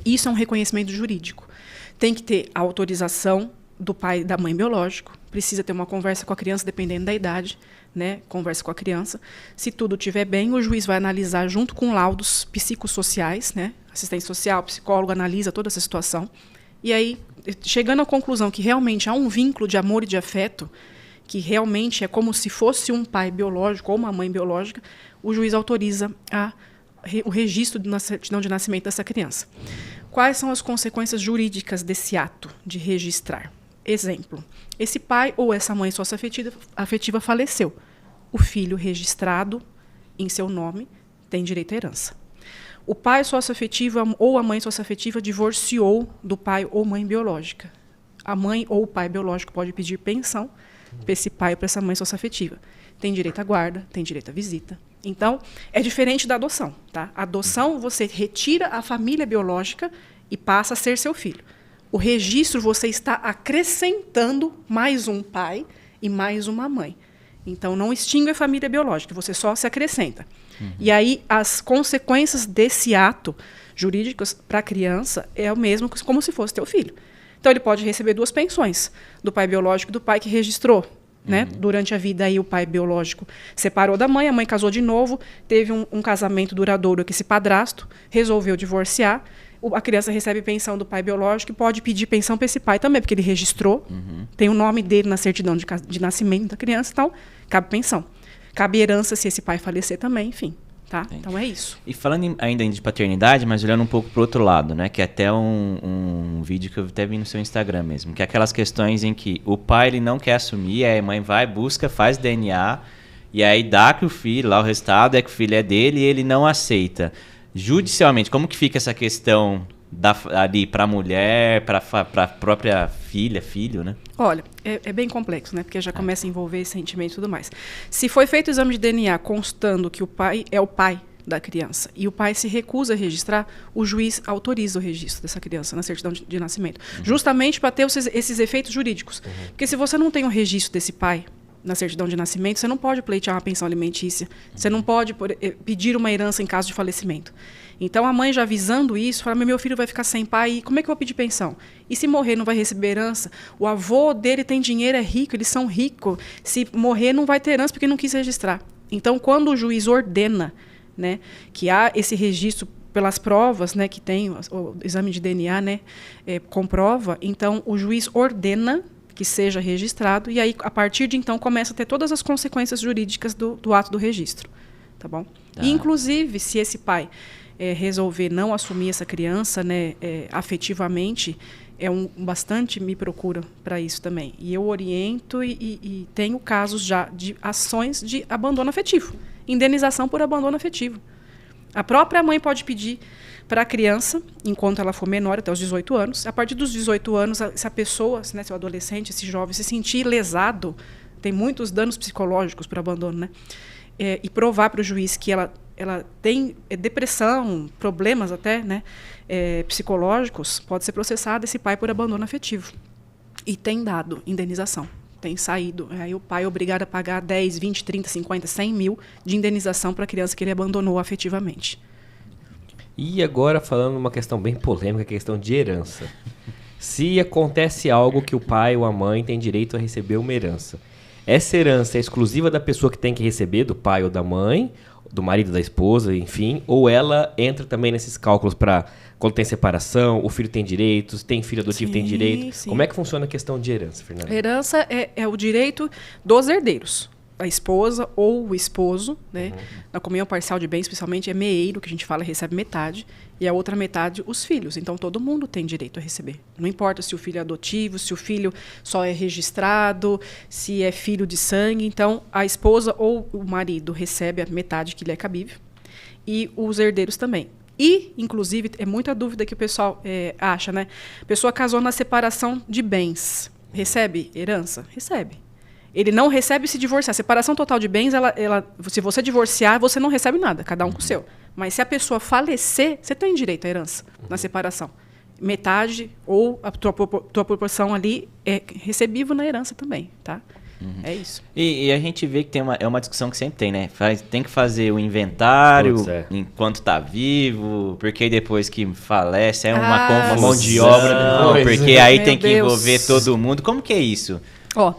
Isso é um reconhecimento jurídico. Tem que ter a autorização do pai e da mãe biológico, precisa ter uma conversa com a criança, dependendo da idade, né? Conversa com a criança. Se tudo estiver bem, o juiz vai analisar junto com laudos psicossociais, né? Assistente social, psicólogo, analisa toda essa situação. E aí, chegando à conclusão que realmente há um vínculo de amor e de afeto, que realmente é como se fosse um pai biológico ou uma mãe biológica, o juiz autoriza o registro na certidão de nascimento dessa criança. Quais são as consequências jurídicas desse ato de registrar? Exemplo, esse pai ou essa mãe socioafetiva faleceu. O filho registrado em seu nome tem direito à herança. O pai socioafetivo ou a mãe socioafetiva divorciou do pai ou mãe biológica. A mãe ou o pai biológico pode pedir pensão para esse pai ou para essa mãe socioafetiva. Tem direito à guarda, tem direito à visita. Então, é diferente da adoção. Tá? A adoção, você retira a família biológica e passa a ser seu filho. O registro, você está acrescentando mais um pai e mais uma mãe. Então, não extingue a família biológica, você só se acrescenta. E aí, as consequências desse ato jurídico para a criança é o mesmo como se fosse teu filho. Então, ele pode receber 2 pensões, do pai biológico e do pai que registrou. Né? Durante a vida, aí, o pai biológico separou da mãe, a mãe casou de novo, teve um casamento duradouro com esse padrasto, resolveu divorciar. A criança recebe pensão do pai biológico e pode pedir pensão para esse pai também, porque ele registrou, tem o nome dele na certidão de nascimento da criança, então cabe pensão. Cabe herança se esse pai falecer também, enfim. Tá? Então é isso. E falando ainda de paternidade, mas olhando um pouco para o outro lado, né? Que é até um vídeo que eu até vi no seu Instagram mesmo, que é aquelas questões em que o pai ele não quer assumir, aí a mãe vai, busca, faz DNA, e aí dá que o filho, lá o resultado é que o filho é dele e ele não aceita. Judicialmente, como que fica essa questão ali para a mulher, para a própria filha, filho, né? Olha, é bem complexo, né? Porque já começa a envolver sentimento e tudo mais. Se foi feito o exame de DNA constando que o pai é o pai da criança e o pai se recusa a registrar, o juiz autoriza o registro dessa criança na certidão de nascimento. Justamente para ter esses efeitos jurídicos. Porque se você não tem o registro desse pai na certidão de nascimento, você não pode pleitear uma pensão alimentícia, você não pode pedir uma herança em caso de falecimento. Então, a mãe já avisando isso, fala, meu filho vai ficar sem pai, como é que eu vou pedir pensão? E se morrer, não vai receber herança? O avô dele tem dinheiro, é rico, eles são ricos. Se morrer, não vai ter herança porque não quis registrar. Então, quando o juiz ordena, né, que há esse registro pelas provas, né, que tem, o exame de DNA, né, comprova, então o juiz ordena que seja registrado, e aí, a partir de então, começa a ter todas as consequências jurídicas do ato do registro. Tá bom? E, inclusive, se esse pai resolver não assumir essa criança, né, afetivamente, bastante me procura para isso também. E eu oriento e tenho casos já de ações de abandono afetivo. Indenização por abandono afetivo. A própria mãe pode pedir para a criança, enquanto ela for menor, até os 18 anos. A partir dos 18 anos, se a pessoa, né, se o adolescente, esse jovem, se sentir lesado, tem muitos danos psicológicos por abandono, né? E provar para o juiz que ela tem depressão, problemas até, né, psicológicos, pode ser processado esse pai por abandono afetivo. E tem dado indenização, tem saído. Aí o pai é obrigado a pagar 10, 20, 30, 50, 100 mil de indenização para a criança que ele abandonou afetivamente. E agora falando uma questão bem polêmica, a questão de herança. Se acontece algo que o pai ou a mãe tem direito a receber uma herança, essa herança é exclusiva da pessoa que tem que receber, do pai ou da mãe, do marido, da esposa, enfim, ou ela entra também nesses cálculos para quando tem separação, o filho tem direitos, tem filho adotivo, tem direito. Sim. Como é que funciona a questão de herança, Fernanda? Herança é o direito dos herdeiros. A esposa ou o esposo, né? Na comunhão parcial de bens, especialmente, é meeiro, que a gente fala, recebe metade, e a outra metade, os filhos. Então, todo mundo tem direito a receber. Não importa se o filho é adotivo, se o filho só é registrado, se é filho de sangue. Então, a esposa ou o marido recebe a metade que lhe é cabível, e os herdeiros também. E, inclusive, é muita dúvida que o pessoal acha, né? A pessoa casou na separação de bens. Recebe herança? Recebe. Ele não recebe se divorciar. Separação total de bens, se você divorciar, você não recebe nada, cada um com o seu. Mas se a pessoa falecer, você tem direito à herança na separação. Metade ou a tua proporção ali é recebível na herança também, tá? É isso. E a gente vê que é uma discussão que sempre tem, né? Tem que fazer o inventário enquanto tá vivo, porque depois que falece é uma mão de obra, porque aí tem que envolver todo mundo. Como que é isso? Ó,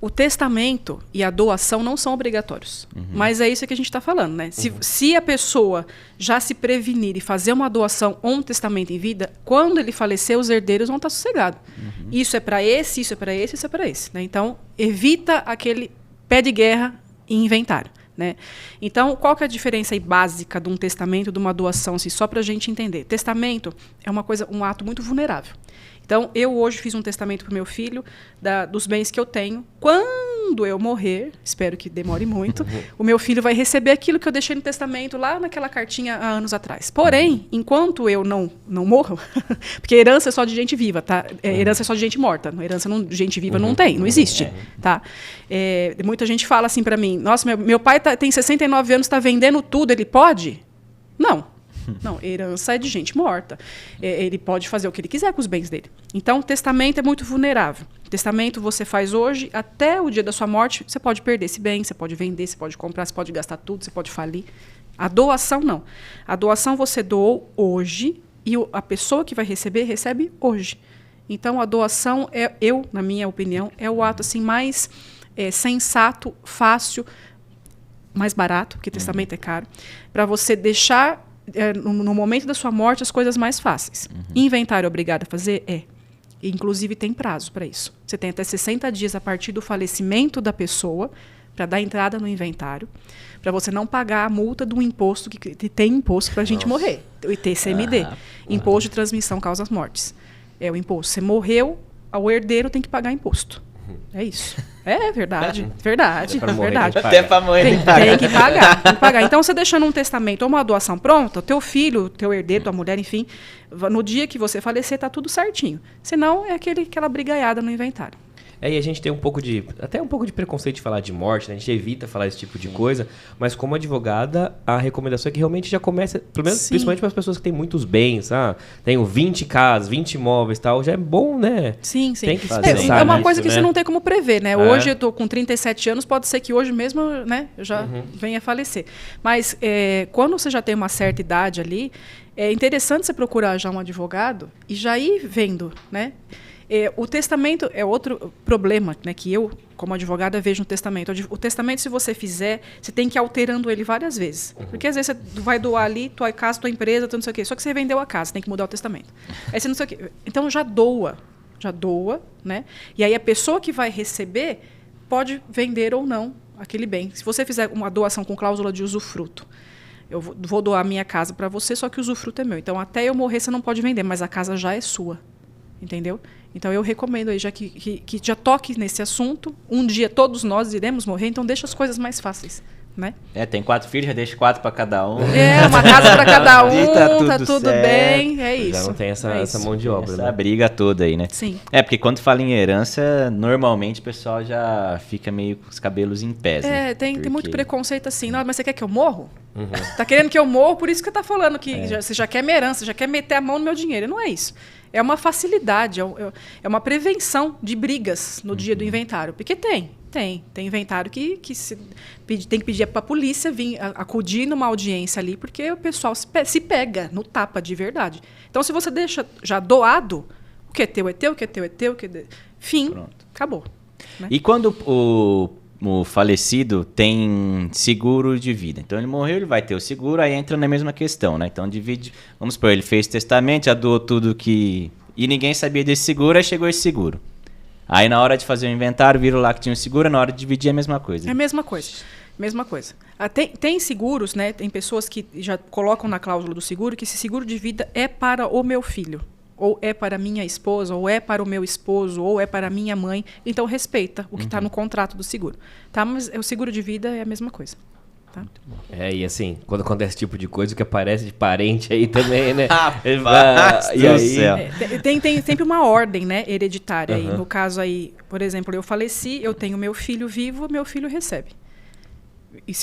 o testamento e a doação não são obrigatórios. Mas é isso que a gente está falando, né? Se a pessoa já se prevenir e fazer uma doação ou um testamento em vida, quando ele falecer, os herdeiros vão estar sossegados. Isso é para esse, isso é para esse, isso é para esse. Né? Então, evita aquele pé de guerra em inventário. Né? Então, qual que é a diferença aí básica de um testamento e de uma doação, assim, só para a gente entender? Testamento é um ato muito vulnerável. Então, eu hoje fiz um testamento para o meu filho dos bens que eu tenho. Quando eu morrer, espero que demore muito, o meu filho vai receber aquilo que eu deixei no testamento lá naquela cartinha há anos atrás. Porém, enquanto eu não morro, porque herança é só de gente viva, tá? Herança é só de gente morta. Herança de gente viva não tem, não existe. Tá? Muita gente fala assim para mim, nossa, meu pai tem 69 anos, está vendendo tudo, ele pode? Não. Não, herança é de gente morta. Ele pode fazer o que ele quiser com os bens dele. Então, testamento é muito vulnerável. Testamento você faz hoje, até o dia da sua morte, você pode perder esse bem, você pode vender, você pode comprar, você pode gastar tudo, você pode falir. A doação, não. A doação você doou hoje e a pessoa que vai receber, recebe hoje. Então, a doação, na minha opinião, é o ato assim, mais sensato, fácil, mais barato, porque testamento é caro, para você deixar no momento da sua morte as coisas mais fáceis. Inventário obrigado a fazer? Inclusive tem prazo para isso. Você tem até 60 dias a partir do falecimento da pessoa para dar entrada no inventário, para você não pagar a multa do imposto, que tem imposto para a gente morrer. O ITCMD, Imposto de Transmissão Causas Mortes. É o imposto. Você morreu, o herdeiro tem que pagar imposto. É isso. É verdade. Verdade. Até pra morrer tem que pagar. Então, você deixando um testamento ou uma doação pronta, o teu filho, teu herdeiro, tua mulher, enfim, no dia que você falecer, tá tudo certinho. Senão, é aquela brigaiada no inventário. E a gente tem até um pouco de preconceito de falar de morte, né? A gente evita falar esse tipo de coisa, mas como advogada, a recomendação é que realmente já comece, pelo menos, principalmente para as pessoas que têm muitos bens, tenho 20 casas, 20 imóveis e tal, já é bom, né? Sim. Tem que pensar é uma nisso, coisa que né? você não tem como prever, né? Hoje eu tô com 37 anos, pode ser que hoje mesmo, né, eu já venha a falecer. Mas quando você já tem uma certa idade ali, é interessante você procurar já um advogado e já ir vendo, né? O testamento é outro problema, né, que eu, como advogada, vejo no testamento. O testamento, se você fizer, você tem que ir alterando ele várias vezes. Porque às vezes você vai doar ali, tua casa, tua empresa, tu não sei o quê. Só que você vendeu a casa, tem que mudar o testamento. Aí você não sei o quê. Então já doa, né? E aí a pessoa que vai receber pode vender ou não aquele bem. Se você fizer uma doação com cláusula de usufruto, eu vou doar a minha casa para você, só que o usufruto é meu. Então até eu morrer você não pode vender, mas a casa já é sua. Entendeu? Então, eu recomendo aí, já que já toque nesse assunto. Um dia todos nós iremos morrer, então deixa as coisas mais fáceis, né? Tem 4 filhos, já deixa 4 para cada um. Uma casa para cada um, tá tudo bem, é isso. Já não tem essa mão de obra, essa briga toda aí, né? Sim. Porque quando fala em herança, normalmente o pessoal já fica meio com os cabelos em pés, né? Tem muito preconceito assim. Não, mas você quer que eu morro? Tá querendo que eu morro, por isso que você tá falando que você já quer minha herança, já quer meter a mão no meu dinheiro. Não é isso. É uma facilidade, é uma prevenção de brigas no dia do inventário. Porque tem inventário que tem que pedir para a polícia vir acudir numa audiência ali, porque o pessoal se pega no tapa de verdade. Então, se você deixa já doado, o que é teu é teu, o que é teu é teu, fim, pronto. Acabou. Né? E quando o falecido tem seguro de vida. Então ele morreu, ele vai ter o seguro, aí entra na mesma questão, né? Então divide, vamos supor, ele fez testamento, já doou tudo que... E ninguém sabia desse seguro, aí chegou esse seguro. Aí na hora de fazer o inventário, viram lá que tinha um seguro, na hora de dividir é a mesma coisa. É a mesma coisa. Mesma coisa. Tem seguros, né? Tem pessoas que já colocam na cláusula do seguro que esse seguro de vida é para o meu filho, ou é para minha esposa, ou é para o meu esposo, ou é para a minha mãe. Então respeita o que está no contrato do seguro. Tá? Mas o seguro de vida é a mesma coisa. Tá? E assim, quando acontece esse tipo de coisa, o que aparece de parente aí também, né? E aí... Tem sempre uma ordem, né, hereditária. Aí. No caso aí, por exemplo, eu faleci, eu tenho meu filho vivo, meu filho recebe. E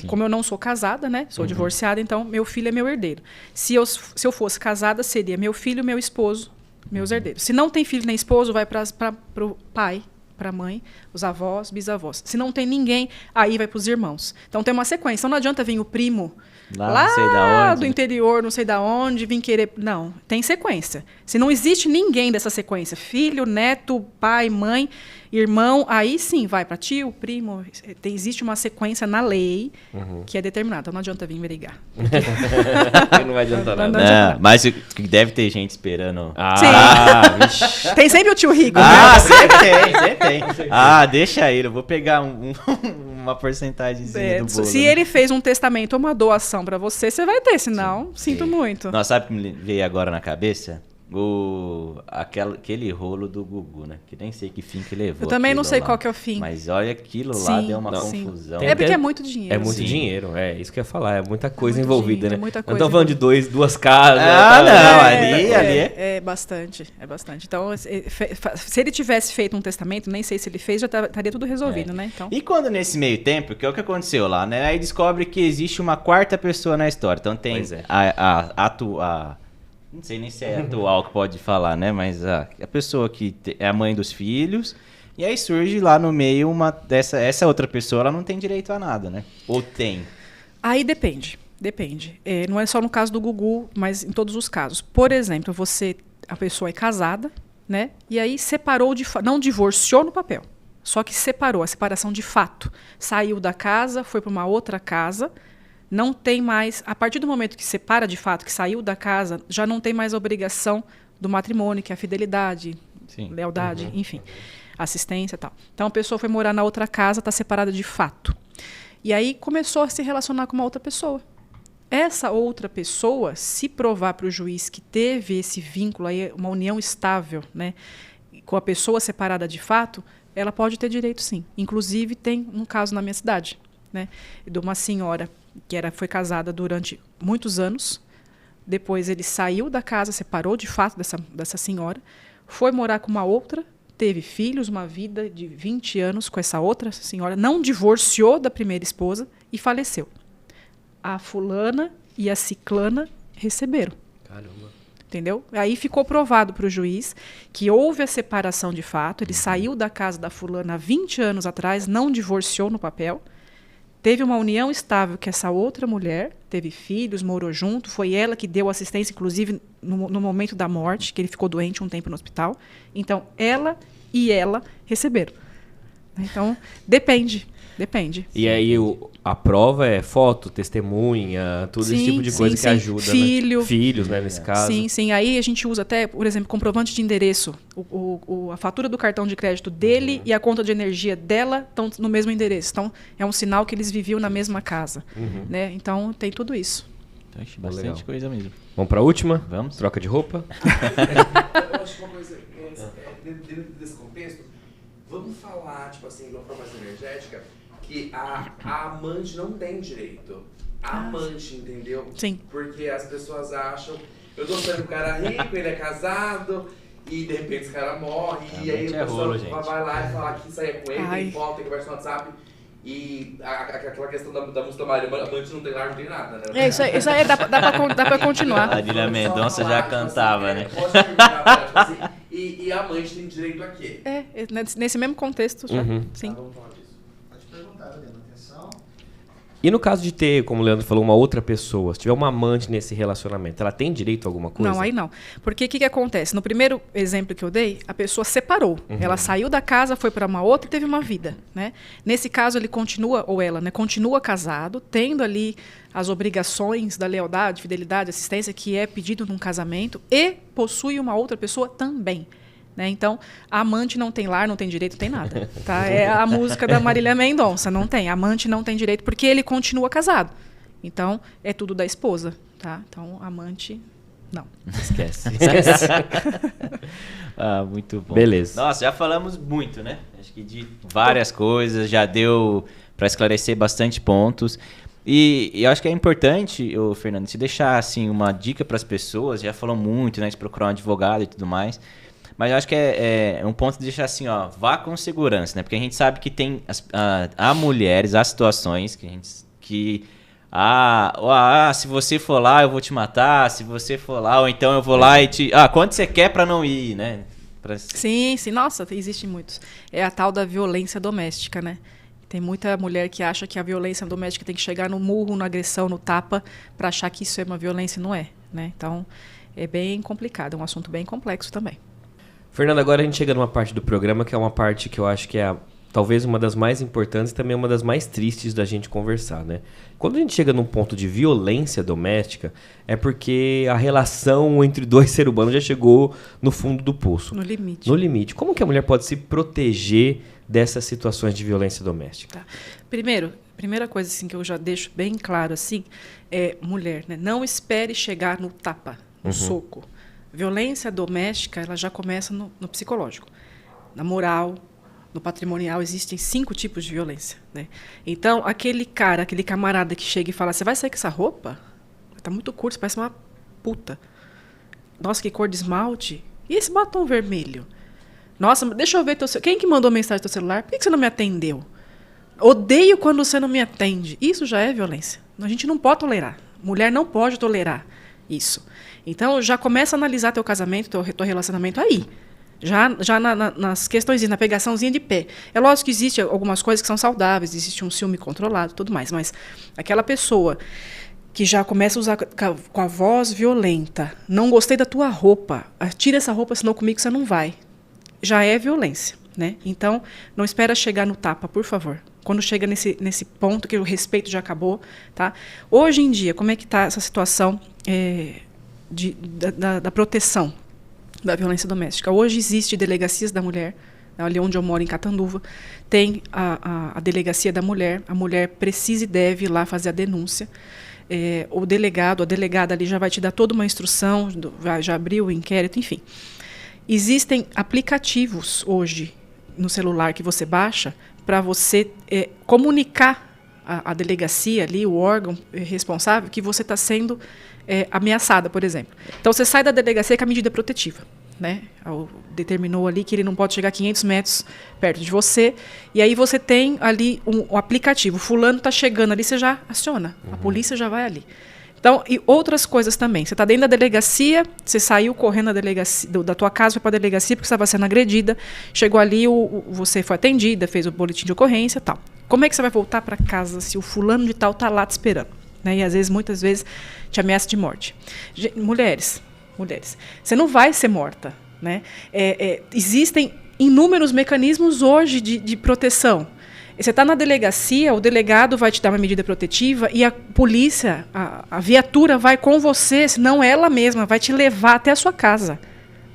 como eu não sou casada, né, sou divorciada, então meu filho é meu herdeiro. Se eu fosse casada, seria meu filho, meu esposo, meus herdeiros. Se não tem filho nem esposo, vai para o pai, para a mãe, os avós, bisavós. Se não tem ninguém, aí vai para os irmãos. Então tem uma sequência. Então não adianta vir o primo lá não sei da onde, do interior, não sei da onde, vir querer... Não, tem sequência. Se não existe ninguém dessa sequência, filho, neto, pai, mãe, irmão, aí sim vai para tio, primo. Existe uma sequência na lei que é determinada. Então não adianta vir brigar. Não vai adiantar nada. Não, mas deve ter gente esperando. Sim. Tem sempre o tio rico. Sempre tem. Deixa ele, eu vou pegar uma porcentagemzinha do bolo. Se ele fez um testamento ou uma doação pra você, você vai ter, senão, sinto muito. Nossa, sabe o que me veio agora na cabeça? Aquele rolo do Gugu, né? Que nem sei que fim que levou. Eu também não sei lá. qual que é o fim. Mas olha, aquilo lá deu uma confusão. É porque é muito dinheiro. É muito dinheiro, é isso que eu ia falar. É muita coisa envolvida, dinheiro, né? Muita Não coisa estamos falando de duas casas. Ali é bastante. É bastante. Então, se ele tivesse feito um testamento, nem sei se ele fez, já estaria tudo resolvido, né? Então... E quando nesse meio tempo, que é o que aconteceu lá, né? Aí descobre que existe uma quarta pessoa na história. Então tem não sei nem se é atual que pode falar, né? Mas a pessoa que é a mãe dos filhos. E aí surge lá no meio essa outra pessoa, ela não tem direito a nada, né? Ou tem? Aí depende. Não é só no caso do Gugu, mas em todos os casos. Por exemplo, a pessoa é casada, né? E aí separou não divorciou no papel. Só que separou, a separação de fato. Saiu da casa, foi para uma outra casa. Não tem mais, a partir do momento que separa de fato, que saiu da casa, já não tem mais a obrigação do matrimônio, que é a fidelidade, lealdade, enfim, assistência e tal. Então a pessoa foi morar na outra casa, está separada de fato. E aí começou a se relacionar com uma outra pessoa. Essa outra pessoa, se provar para o juiz que teve esse vínculo, aí, uma união estável, né, com a pessoa separada de fato, ela pode ter direito sim. Inclusive tem um caso na minha cidade, né, de uma senhora que foi casada durante muitos anos. Depois ele saiu da casa, separou de fato dessa senhora, foi morar com uma outra, teve filhos, uma vida de 20 anos com essa outra senhora, não divorciou da primeira esposa e faleceu. A fulana e a ciclana receberam. Caramba. Entendeu? Aí ficou provado para o juiz que houve a separação de fato, ele saiu da casa da fulana há 20 anos atrás, não divorciou no papel, teve uma união estável com essa outra mulher, teve filhos, morou junto, foi ela que deu assistência, inclusive no momento da morte, que ele ficou doente um tempo no hospital. Então, ela e ela receberam. Então, depende. E aí a prova é foto, testemunha, esse tipo de coisa que ajuda, né? Filhos, né, nesse caso. Sim. Aí a gente usa até, por exemplo, comprovante de endereço. A fatura do cartão de crédito dele e a conta de energia dela estão no mesmo endereço. Então, é um sinal que eles viviam na mesma casa. Né? Então, tem tudo isso. Bastante coisa mesmo. Vamos para a última? Vamos. Troca de roupa. Eu acho que uma coisa, dentro desse contexto, vamos falar, tipo assim, de uma forma mais energética, que a amante não tem direito. A amante, entendeu? Sim. Porque as pessoas acham, eu tô sendo um cara rico, ele é casado, e de repente esse cara morre, e aí a pessoa vai lá e fala que saia com ele, tem foto, tem conversa no WhatsApp. E aquela questão da música Maria, amante não tem lar, não tem nada, né? Isso aí dá pra continuar. A Adília Mendonça já cantava, né? Pode terminar, tipo assim, e a amante tem direito a quê? Nesse mesmo contexto, já, sim. Vamos falar disso. Pode perguntar, Adriana, atenção. E no caso de ter, como o Leandro falou, uma outra pessoa, se tiver uma amante nesse relacionamento, ela tem direito a alguma coisa? Não, aí não. Porque o que acontece? No primeiro exemplo que eu dei, a pessoa separou. Ela saiu da casa, foi para uma outra e teve uma vida, né? Nesse caso, ele continua, ou ela, né, continua casado, tendo ali as obrigações da lealdade, fidelidade, assistência, que é pedido num casamento, e possui uma outra pessoa também. Né? Então, a amante não tem lar, não tem direito, não tem nada. Tá? É a música da Marília Mendonça, não tem. A amante não tem direito porque ele continua casado. Então, é tudo da esposa. Tá? Então, amante, não. Esquece. Muito bom. Beleza. Nossa, já falamos muito, né? Acho que de várias coisas, já deu para esclarecer bastante pontos. E eu acho que é importante, Fernando, se deixar assim, uma dica para as pessoas, já falou muito, né, de procurar um advogado e tudo mais. Mas eu acho que é um ponto de deixar assim, ó, vá com segurança, né? Porque a gente sabe que tem há mulheres, há situações que se você for lá eu vou te matar, se você for lá, ou então eu vou lá e te... quanto você quer pra não ir, né? Sim, nossa, existe muitos. É a tal da violência doméstica, né? Tem muita mulher que acha que a violência doméstica tem que chegar no murro, na agressão, no tapa, pra achar que isso é uma violência e não é, né? Então, é bem complicado, é um assunto bem complexo também. Fernando, agora a gente chega numa parte do programa que é uma parte que eu acho que é talvez uma das mais importantes e também uma das mais tristes da gente conversar, né? Quando a gente chega num ponto de violência doméstica, é porque a relação entre dois seres humanos já chegou no fundo do poço. No limite. No limite. Como que a mulher pode se proteger dessas situações de violência doméstica? Tá. Primeira coisa assim, que eu já deixo bem claro assim, é mulher, né? Não espere chegar no tapa, no soco. Violência doméstica, ela já começa no psicológico. Na moral, no patrimonial, existem 5 tipos de violência. Né? Então, aquele camarada que chega e fala, você vai sair com essa roupa? Tá muito curto, você parece uma puta. Nossa, que cor de esmalte. E esse batom vermelho? Nossa, deixa eu ver teu celular. Quem que mandou mensagem no teu celular? Por que você não me atendeu? Odeio quando você não me atende. Isso já é violência. A gente não pode tolerar. Mulher não pode tolerar isso. Então, já começa a analisar teu casamento, teu relacionamento aí. Já nas questões, na pegaçãozinha de pé. É lógico que existe algumas coisas que são saudáveis, existe um ciúme controlado e tudo mais, mas aquela pessoa que já começa a usar com a voz violenta, não gostei da tua roupa, tira essa roupa, senão comigo você não vai. Já é violência, né? Então, não espera chegar no tapa, por favor. Quando chega nesse ponto que o respeito já acabou, tá? Hoje em dia, como é que está essa situação da proteção da violência doméstica? Hoje existe delegacias da mulher, ali onde eu moro, em Catanduva, tem a delegacia da mulher, a mulher precisa e deve ir lá fazer a denúncia. O delegado, a delegada ali já vai te dar toda uma instrução, já abriu o inquérito, enfim. Existem aplicativos hoje no celular que você baixa para você comunicar à delegacia ali, o órgão responsável, que você está sendo ameaçada, por exemplo. Então, você sai da delegacia com a medida protetiva. Né? Determinou ali que ele não pode chegar a 500 metros perto de você, e aí você tem ali um aplicativo. Fulano está chegando ali, você já aciona. A polícia já vai ali. Então, e outras coisas também. Você está dentro da delegacia, você saiu correndo da delegacia, da tua casa para a delegacia porque você estava sendo agredida, chegou ali, você foi atendida, fez o boletim de ocorrência e tal. Como é que você vai voltar para casa se o fulano de tal está lá te esperando? Né? E às vezes, muitas vezes, te ameaça de morte. Mulheres, você não vai ser morta. Né? Existem inúmeros mecanismos hoje de proteção. Você está na delegacia, o delegado vai te dar uma medida protetiva e a polícia, a viatura vai com você, senão ela mesma vai te levar até a sua casa.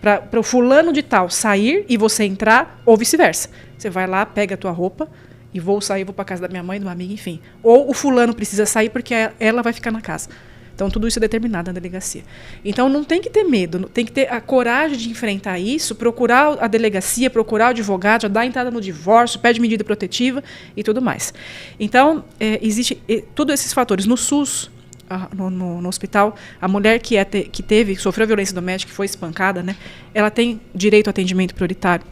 Para o fulano de tal sair e você entrar, ou vice-versa. Você vai lá, pega a tua roupa e vou para a casa da minha mãe, de uma amiga, enfim. Ou o fulano precisa sair porque ela vai ficar na casa. Então, tudo isso é determinado na delegacia. Então, não tem que ter medo, tem que ter a coragem de enfrentar isso, procurar a delegacia, procurar o advogado, já dar entrada no divórcio, pede medida protetiva e tudo mais. Então, existe todos esses fatores. No SUS, no hospital, a mulher que sofreu violência doméstica, que foi espancada, né, ela tem direito ao atendimento prioritário.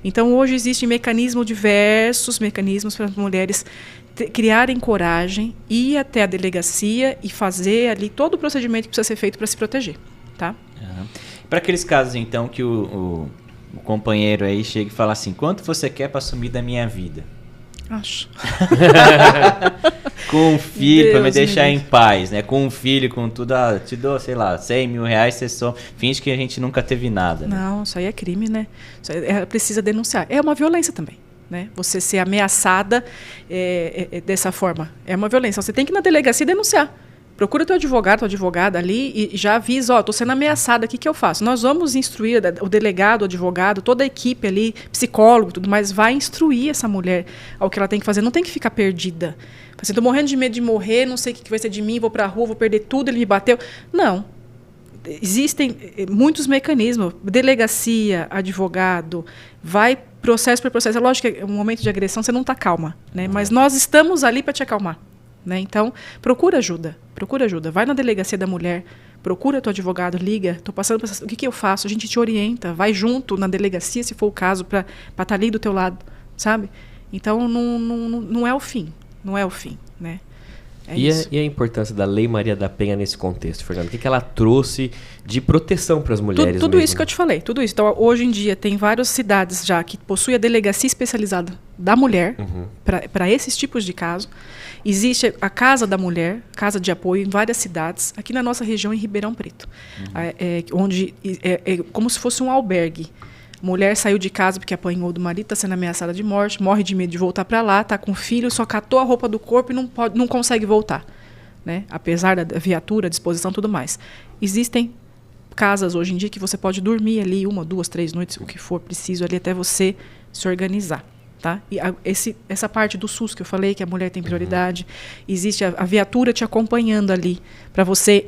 Então, hoje existem diversos mecanismos para as mulheres criarem coragem, ir até a delegacia e fazer ali todo o procedimento que precisa ser feito para se proteger. Tá? Para aqueles casos, então, que o companheiro aí chega e fala assim, quanto você quer para sumir da minha vida? Acho. com um filho, pra me deixar em paz, né? Com um filho, com tudo, te dou, sei lá, 100 mil reais, você só finge que a gente nunca teve nada. Né? Não, isso aí é crime, né? Isso aí precisa denunciar. É uma violência também, né? Você ser ameaçada dessa forma. É uma violência. Você tem que ir na delegacia e denunciar. Procura teu advogado, tua advogada ali e já avisa, estou sendo ameaçada, o que eu faço? Nós vamos instruir o delegado, o advogado, toda a equipe ali, psicólogo, tudo mais, vai instruir essa mulher ao que ela tem que fazer. Não tem que ficar perdida. Assim, estou morrendo de medo de morrer, não sei o que vai ser de mim, vou para a rua, vou perder tudo, ele me bateu. Não. Existem muitos mecanismos. Delegacia, advogado, vai processo por processo. É lógico que é um momento de agressão, você não está calma, né? Mas nós estamos ali para te acalmar. Né? Então, procura ajuda. Vai na delegacia da mulher, procura teu advogado, liga, estou passando por o que eu faço? A gente te orienta, vai junto na delegacia, se for o caso, para estar ali do teu lado, sabe? Então, não é o fim, né? E a importância da Lei Maria da Penha nesse contexto, Fernanda? O que ela trouxe de proteção para as mulheres? Tudo isso que eu te falei, tudo isso. Então, hoje em dia, tem várias cidades já que possuem a delegacia especializada da mulher para esses tipos de caso. Existe a Casa da Mulher, Casa de Apoio, em várias cidades, aqui na nossa região, em Ribeirão Preto, onde é como se fosse um albergue. Mulher saiu de casa porque apanhou do marido, está sendo ameaçada de morte, morre de medo de voltar para lá, está com filho, só catou a roupa do corpo e não consegue voltar. Né? Apesar da viatura, disposição e tudo mais. Existem casas hoje em dia que você pode dormir ali 1, 2, 3 noites, o que for preciso ali até você se organizar. Tá? E essa parte do SUS que eu falei, que a mulher tem prioridade, existe a viatura te acompanhando ali, para você,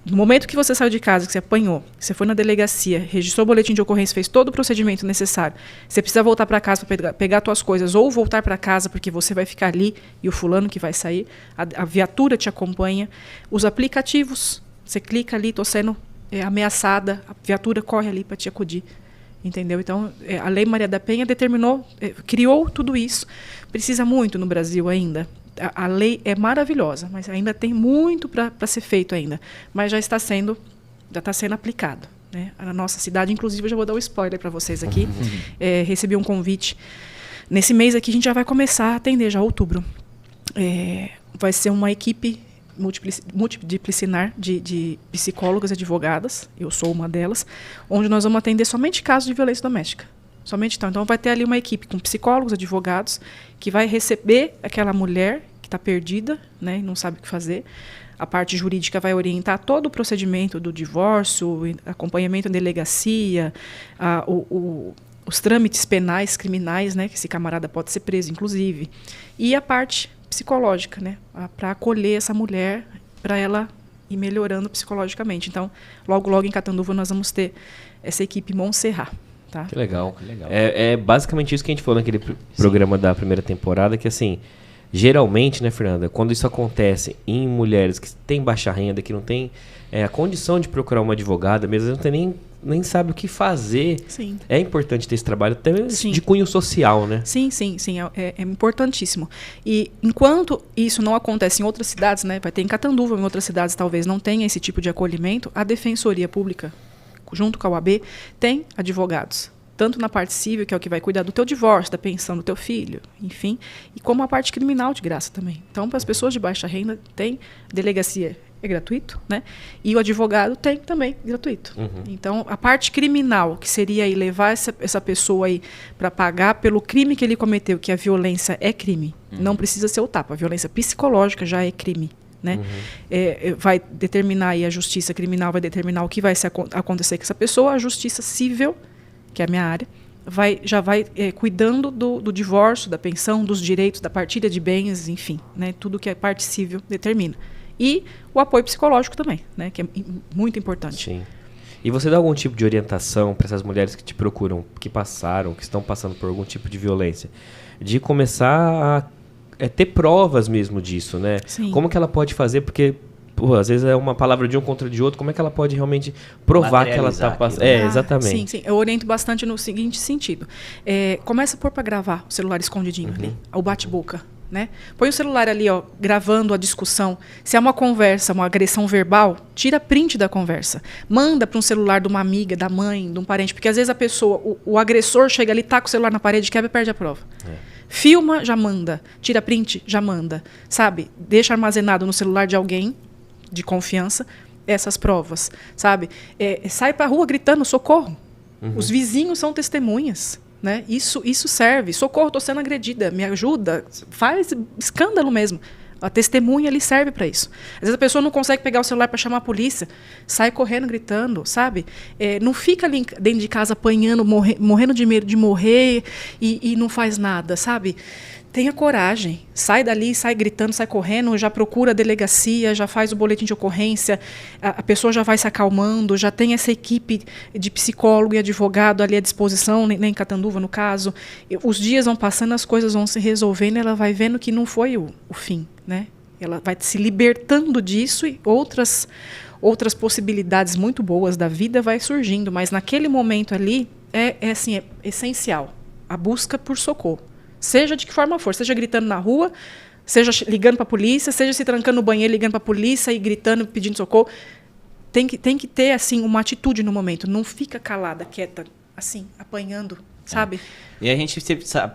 no momento que você saiu de casa, que você apanhou, você foi na delegacia, registrou o boletim de ocorrência, fez todo o procedimento necessário, você precisa voltar para casa para pegar suas coisas, ou voltar para casa porque você vai ficar ali e o fulano que vai sair, a viatura te acompanha, os aplicativos, você clica ali, estou sendo ameaçada, a viatura corre ali para te acudir. Entendeu? Então, a Lei Maria da Penha determinou, criou tudo isso. Precisa muito no Brasil ainda. A lei é maravilhosa, mas ainda tem muito para ser feito ainda. Mas já está sendo aplicado. Né? A nossa cidade, inclusive, eu já vou dar um spoiler para vocês aqui. Recebi um convite. Nesse mês aqui, a gente já vai começar a atender, já outubro. Vai ser uma equipe multidisciplinar de psicólogas e advogadas, eu sou uma delas, onde nós vamos atender somente casos de violência doméstica. Somente então vai ter ali uma equipe com psicólogos, advogados, que vai receber aquela mulher que está perdida, né, e não sabe o que fazer. A parte jurídica vai orientar todo o procedimento do divórcio, acompanhamento em delegacia, os trâmites penais, criminais, né, que esse camarada pode ser preso, inclusive. E a parte psicológica, né, para acolher essa mulher, para ela ir melhorando psicologicamente. Então, logo em Catanduva nós vamos ter essa equipe Montserrat. Tá? Que legal. É basicamente isso que a gente falou naquele programa da primeira temporada, que assim, geralmente, né, Fernanda, quando isso acontece em mulheres que têm baixa renda, que não têm a condição de procurar uma advogada, mesmo não tem nem sabe o que fazer. Sim. É importante ter esse trabalho até de cunho social, né? Sim. É importantíssimo. E enquanto isso não acontece em outras cidades, né, vai ter em Catanduva, em outras cidades talvez não tenha esse tipo de acolhimento, a Defensoria Pública, junto com a UAB, tem advogados. Tanto na parte civil, que é o que vai cuidar do teu divórcio, da pensão do teu filho, enfim, e como a parte criminal de graça também. Então, para as pessoas de baixa renda, tem delegacia, é gratuito, né? E o advogado tem também gratuito. Então, a parte criminal, que seria aí levar essa pessoa aí para pagar pelo crime que ele cometeu, que a violência é crime, não precisa ser o tapa, a violência psicológica já é crime. Né? Vai determinar aí, a justiça criminal vai determinar o que vai acontecer com essa pessoa, a justiça civil, que é a minha área, já vai cuidando do divórcio, da pensão, dos direitos, da partilha de bens, enfim, né? Tudo que a parte civil determina. E o apoio psicológico também, né? Que é muito importante. Sim. E você dá algum tipo de orientação para essas mulheres que te procuram, que estão passando por algum tipo de violência, de começar a ter provas mesmo disso, né? Sim. Como que ela pode fazer? Porque, às vezes é uma palavra de um contra de outro. Como é que ela pode realmente provar que ela está passando? Exatamente. Sim. Eu oriento bastante no seguinte sentido. Começa a pôr para gravar o celular escondidinho ali, o bate-boca. Né? Põe o celular ali, ó, gravando a discussão. Se é uma conversa, uma agressão verbal, tira print da conversa. Manda para um celular de uma amiga, da mãe, de um parente. Porque às vezes a pessoa, o agressor chega ali, taca o celular na parede, quebra e perde a prova. Filma, já manda. Tira print, já manda. Sabe? Deixa armazenado no celular de alguém de confiança essas provas. Sabe? Sai pra rua gritando socorro. Os vizinhos são testemunhas. Né? Isso serve. Socorro, estou sendo agredida. Me ajuda. Faz escândalo mesmo. A testemunha ali serve para isso. Às vezes a pessoa não consegue pegar o celular para chamar a polícia, sai correndo, gritando, sabe? Não fica ali dentro de casa apanhando, morrendo de medo de morrer e não faz nada, sabe? Tenha coragem. Sai dali, sai gritando, sai correndo, já procura a delegacia, já faz o boletim de ocorrência, a pessoa já vai se acalmando, já tem essa equipe de psicólogo e advogado ali à disposição, nem em Catanduva, no caso. Os dias vão passando, as coisas vão se resolvendo, ela vai vendo que não foi o fim, né? Ela vai se libertando disso e outras possibilidades muito boas da vida vai surgindo, mas naquele momento ali é essencial a busca por socorro. Seja de que forma for, seja gritando na rua, seja ligando para a polícia, seja se trancando no banheiro, ligando para a polícia e gritando, pedindo socorro. Tem que ter assim, uma atitude no momento. Não fica calada, quieta, assim, apanhando, sabe? E a gente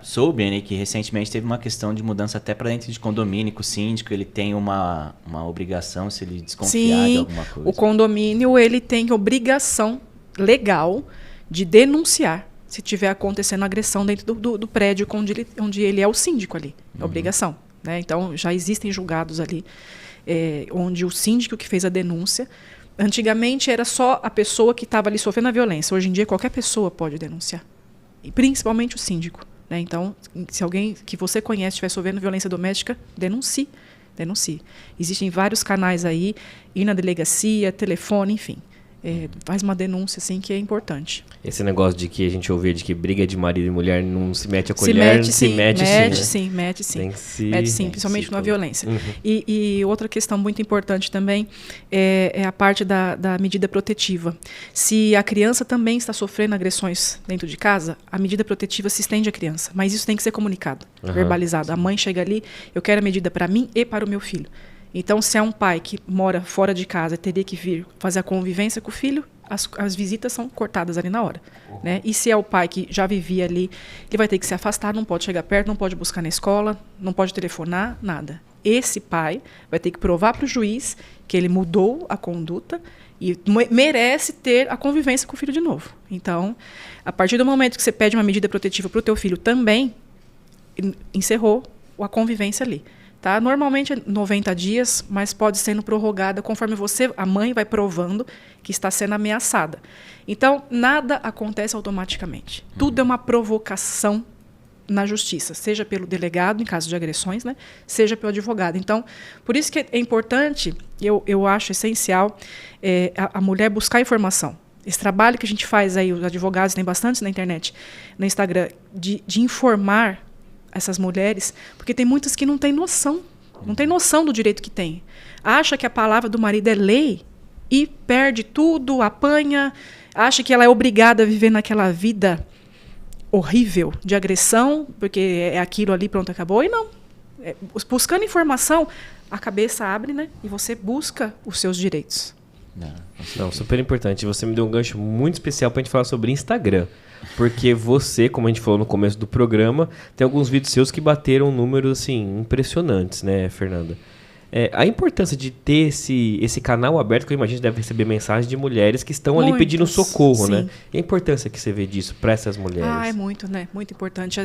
soube, né, que recentemente teve uma questão de mudança até para dentro de condomínio, que o síndico ele tem uma obrigação se ele desconfiar de alguma coisa. O condomínio ele tem obrigação legal de denunciar se tiver acontecendo agressão dentro do prédio onde ele é o síndico ali. É obrigação. Né? Então, já existem julgados ali, onde o síndico que fez a denúncia, antigamente era só a pessoa que estava ali sofrendo a violência. Hoje em dia, qualquer pessoa pode denunciar. E principalmente o síndico. Né? Então, se alguém que você conhece estiver sofrendo violência doméstica, denuncie. Denuncie. Existem vários canais aí, ir na delegacia, telefone, enfim. Faz uma denúncia, assim, que é importante. Esse negócio de que a gente ouvia de que briga de marido e mulher não se mete a colher, mete sim, principalmente na violência. E outra questão muito importante também é a parte da medida protetiva. Se a criança também está sofrendo agressões dentro de casa, a medida protetiva se estende à criança, mas isso tem que ser comunicado, verbalizado. A mãe chega ali, eu quero a medida para mim e para o meu filho. Então, se é um pai que mora fora de casa, teria que vir fazer a convivência com o filho, as visitas são cortadas ali na hora. Né? E se é o pai que já vivia ali, ele vai ter que se afastar, não pode chegar perto, não pode buscar na escola, não pode telefonar, nada. Esse pai vai ter que provar para o juiz que ele mudou a conduta e merece ter a convivência com o filho de novo. Então, a partir do momento que você pede uma medida protetiva para o teu filho também, encerrou a convivência ali. Tá? Normalmente é 90 dias, mas pode sendo prorrogada conforme a mãe vai provando que está sendo ameaçada. Então, nada acontece automaticamente. Tudo é uma provocação na justiça, seja pelo delegado, em caso de agressões, né? Seja pelo advogado. Então, por isso que é importante, eu acho essencial, a mulher buscar informação. Esse trabalho que a gente faz aí, os advogados têm bastante na internet, no Instagram, de informar essas mulheres, porque tem muitas que não têm noção do direito que tem. Acha que a palavra do marido é lei e perde tudo, apanha, acha que ela é obrigada a viver naquela vida horrível de agressão, porque é aquilo ali, pronto, acabou. E não. Buscando informação, a cabeça abre, né? E você busca os seus direitos. Não, super importante. Você me deu um gancho muito especial para a gente falar sobre Instagram. Porque você, como a gente falou no começo do programa, tem alguns vídeos seus que bateram números assim, impressionantes, né, Fernanda? A importância de ter esse canal aberto, que eu imagino que deve receber mensagens de mulheres que estão ali pedindo socorro, sim, né? E a importância que você vê disso para essas mulheres? É muito, né? Muito importante.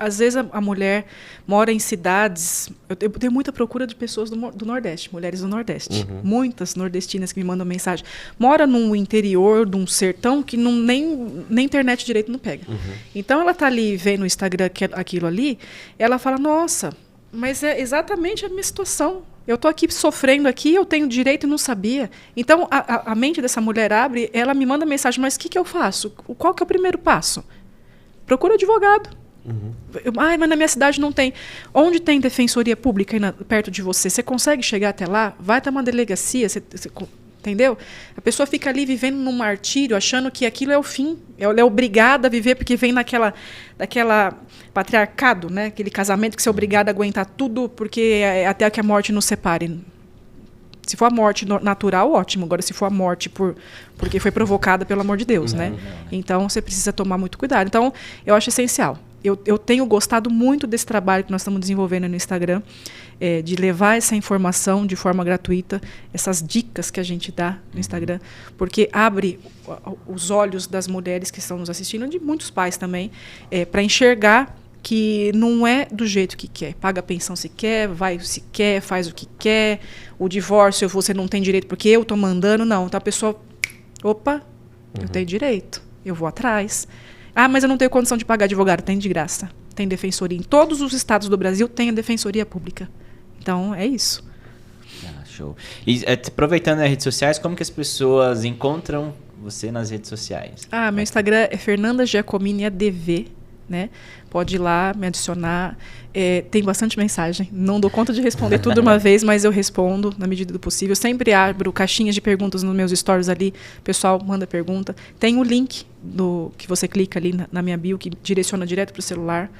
Às vezes a mulher mora em cidades... Eu tenho muita procura de pessoas do Nordeste, mulheres do Nordeste. Muitas nordestinas que me mandam mensagem. Mora num interior, de um sertão, que nem internet direito não pega. Então ela está ali vendo no Instagram aquilo ali, ela fala, nossa, mas é exatamente a minha situação. Eu estou aqui sofrendo aqui, eu tenho direito e não sabia. Então, a mente dessa mulher abre, ela me manda mensagem, mas o que eu faço? Qual que é o primeiro passo? Procura advogado. Mas na minha cidade não tem. Onde tem defensoria pública perto de você? Você consegue chegar até lá? Vai até uma delegacia, entendeu? A pessoa fica ali vivendo num martírio, achando que aquilo é o fim. Ela é obrigada a viver porque vem daquela patriarcado, né? Aquele casamento que você é obrigada a aguentar tudo porque até que a morte nos separe. Se for a morte natural, ótimo. Agora, se for a morte porque foi provocada pelo amor de Deus, né? Então, você precisa tomar muito cuidado. Então, eu acho essencial. eu tenho gostado muito desse trabalho que nós estamos desenvolvendo no Instagram, de levar essa informação de forma gratuita, essas dicas que a gente dá no Instagram, porque abre os olhos das mulheres que estão nos assistindo, de muitos pais também, para enxergar que não é do jeito que quer. Paga a pensão se quer, vai se quer, faz o que quer. O divórcio você não tem direito porque eu estou mandando. Não, então a pessoa... Opa, eu tenho direito. Eu vou atrás. Ah, mas eu não tenho condição de pagar advogado. Tem de graça. Tem defensoria. Em todos os estados do Brasil tem a defensoria pública. Então, é isso. Show. E aproveitando as redes sociais, como que as pessoas encontram você nas redes sociais? Meu Instagram é Fernanda Giacomini ADV, né? Pode ir lá, me adicionar. Tem bastante mensagem. Não dou conta de responder tudo de uma vez, mas eu respondo na medida do possível. Eu sempre abro caixinhas de perguntas nos meus stories ali. O pessoal manda pergunta. Tem o link que você clica ali na minha bio, que direciona direto para o celular.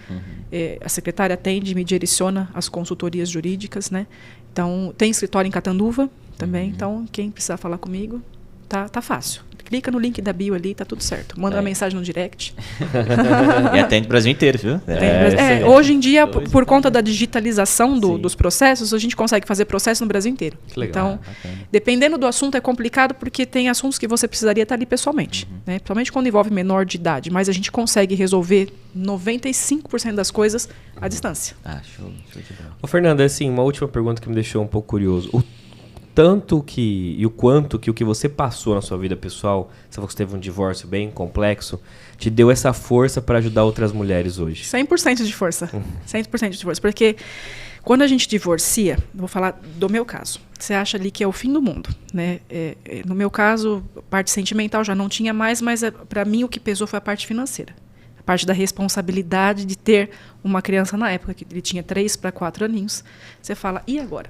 A secretária atende, me direciona às consultorias jurídicas, né? Então, tem escritório em Catanduva também. Então, quem precisar falar comigo, tá fácil. Clica no link da bio ali, tá tudo certo. Manda uma mensagem no direct. E atende o Brasil inteiro, viu? Hoje em dia, por conta da digitalização dos processos, a gente consegue fazer processo no Brasil inteiro. Que legal. Então, dependendo do assunto, é complicado porque tem assuntos que você precisaria estar ali pessoalmente. Né? Principalmente quando envolve menor de idade. Mas a gente consegue resolver 95% das coisas à distância. Show de bola. Ô, Fernanda, assim, uma última pergunta que me deixou um pouco curioso. O quanto que o que você passou na sua vida pessoal, você falou que você teve um divórcio bem complexo, te deu essa força para ajudar outras mulheres hoje? 100% de força. 100% de força. Porque quando a gente divorcia, vou falar do meu caso, você acha ali que é o fim do mundo, né? No meu caso, a parte sentimental já não tinha mais, mas para mim o que pesou foi a parte financeira. A parte da responsabilidade de ter uma criança na época, que ele tinha 3 para 4 aninhos. Você fala, e agora?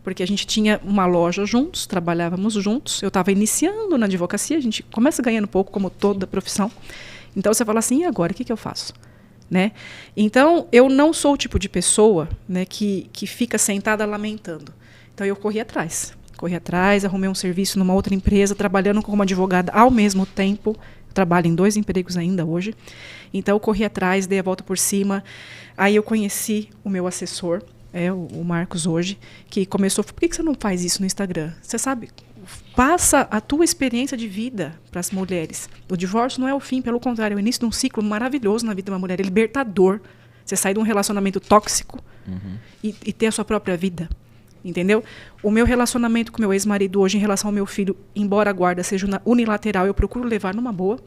Porque a gente tinha uma loja juntos, trabalhávamos juntos. Eu estava iniciando na advocacia, a gente começa ganhando pouco, como toda profissão. Então, você fala assim, e agora? O que eu faço? Né? Então, eu não sou o tipo de pessoa, né, que fica sentada lamentando. Então, eu corri atrás, arrumei um serviço numa outra empresa, trabalhando como advogada ao mesmo tempo. Eu trabalho em 2 empregos ainda hoje. Então, eu corri atrás, dei a volta por cima. Aí, eu conheci o meu assessor, o Marcos hoje, que começou, por que você não faz isso no Instagram? Você sabe, passa a tua experiência de vida para as mulheres. O divórcio não é o fim, pelo contrário, é o início de um ciclo maravilhoso na vida de uma mulher, é libertador. Você sair de um relacionamento tóxico e ter a sua própria vida, entendeu? O meu relacionamento com meu ex-marido hoje em relação ao meu filho, embora a guarda seja unilateral, eu procuro levar numa boa.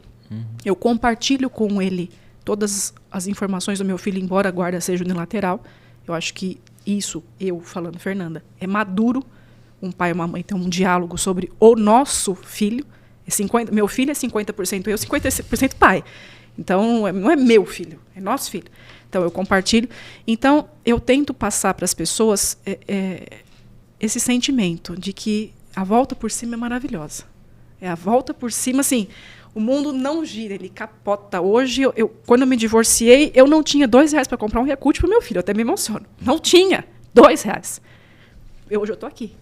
Eu compartilho com ele todas as informações do meu filho, embora a guarda seja unilateral. Eu acho que isso, eu falando, Fernanda, é maduro um pai e uma mãe ter um diálogo sobre o nosso filho. Meu filho é 50% eu, 50% pai. Então, não é meu filho, é nosso filho. Então, eu compartilho. Então, eu tento passar para as pessoas esse sentimento de que a volta por cima é maravilhosa. A volta por cima, assim, o mundo não gira, ele capota. Hoje, quando eu me divorciei, eu não tinha R$2 para comprar um Yakult para o meu filho. Eu até me emociono. Não tinha R$2. Hoje eu estou aqui.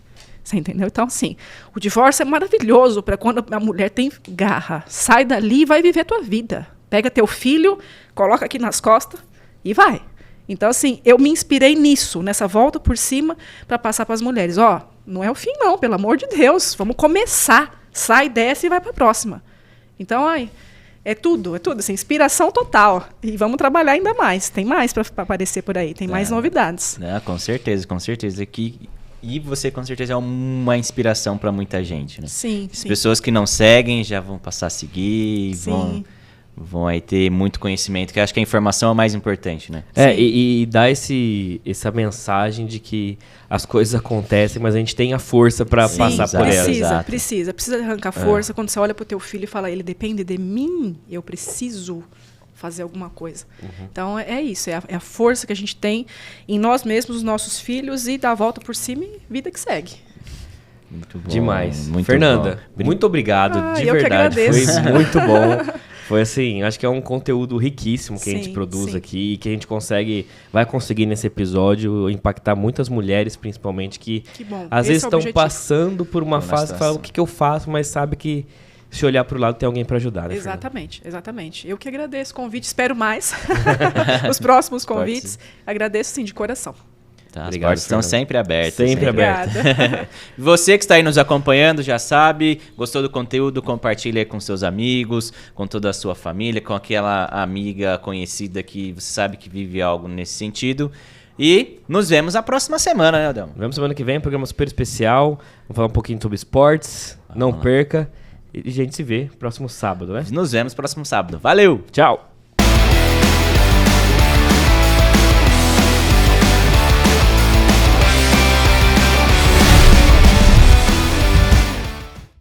Você entendeu? Então, assim, o divórcio é maravilhoso para quando a mulher tem garra. Sai dali e vai viver a tua vida. Pega teu filho, coloca aqui nas costas e vai. Então, assim, eu me inspirei nisso, nessa volta por cima, para passar para as mulheres. Não é o fim, não, pelo amor de Deus. Vamos começar. Sai, desce e vai para a próxima. Então, é tudo, assim, inspiração total. E vamos trabalhar ainda mais. Tem mais para aparecer por aí, tem mais novidades. Com certeza. E você, com certeza, é uma inspiração para muita gente, né? Sim, As pessoas que não seguem já vão passar a seguir, vão aí ter muito conhecimento, que eu acho que a informação é o mais importante, né? E dá essa mensagem de que as coisas acontecem, mas a gente tem a força para passar por elas. Precisa arrancar força. Quando você olha para o teu filho e fala, ele depende de mim, eu preciso fazer alguma coisa. Então, é isso, é a força que a gente tem em nós mesmos, nos nossos filhos, e dar a volta por cima e vida que segue. Muito bom. Demais. Muito Fernanda, bom. Muito obrigado, de eu verdade. Que agradeço. Foi muito bom. Foi assim, acho que é um conteúdo riquíssimo que a gente produz sim. aqui e que a gente vai conseguir nesse episódio impactar muitas mulheres, principalmente, que às vezes estão passando por uma fase e falam, o que eu faço, mas sabe que se olhar pro lado tem alguém para ajudar, né? Exatamente, exatamente. Eu que agradeço o convite, espero mais os próximos convites. Agradeço sim de coração. Tá, as portas estão sempre abertas. Sempre abertas. Você que está aí nos acompanhando já sabe, gostou do conteúdo, compartilha com seus amigos, com toda a sua família, com aquela amiga conhecida que você sabe que vive algo nesse sentido. E nos vemos na próxima semana, né, Adão? Nos vemos semana que vem, um programa super especial. Vamos falar um pouquinho sobre esportes. Não perca. E a gente se vê próximo sábado, né? Nos vemos próximo sábado. Valeu! Tchau!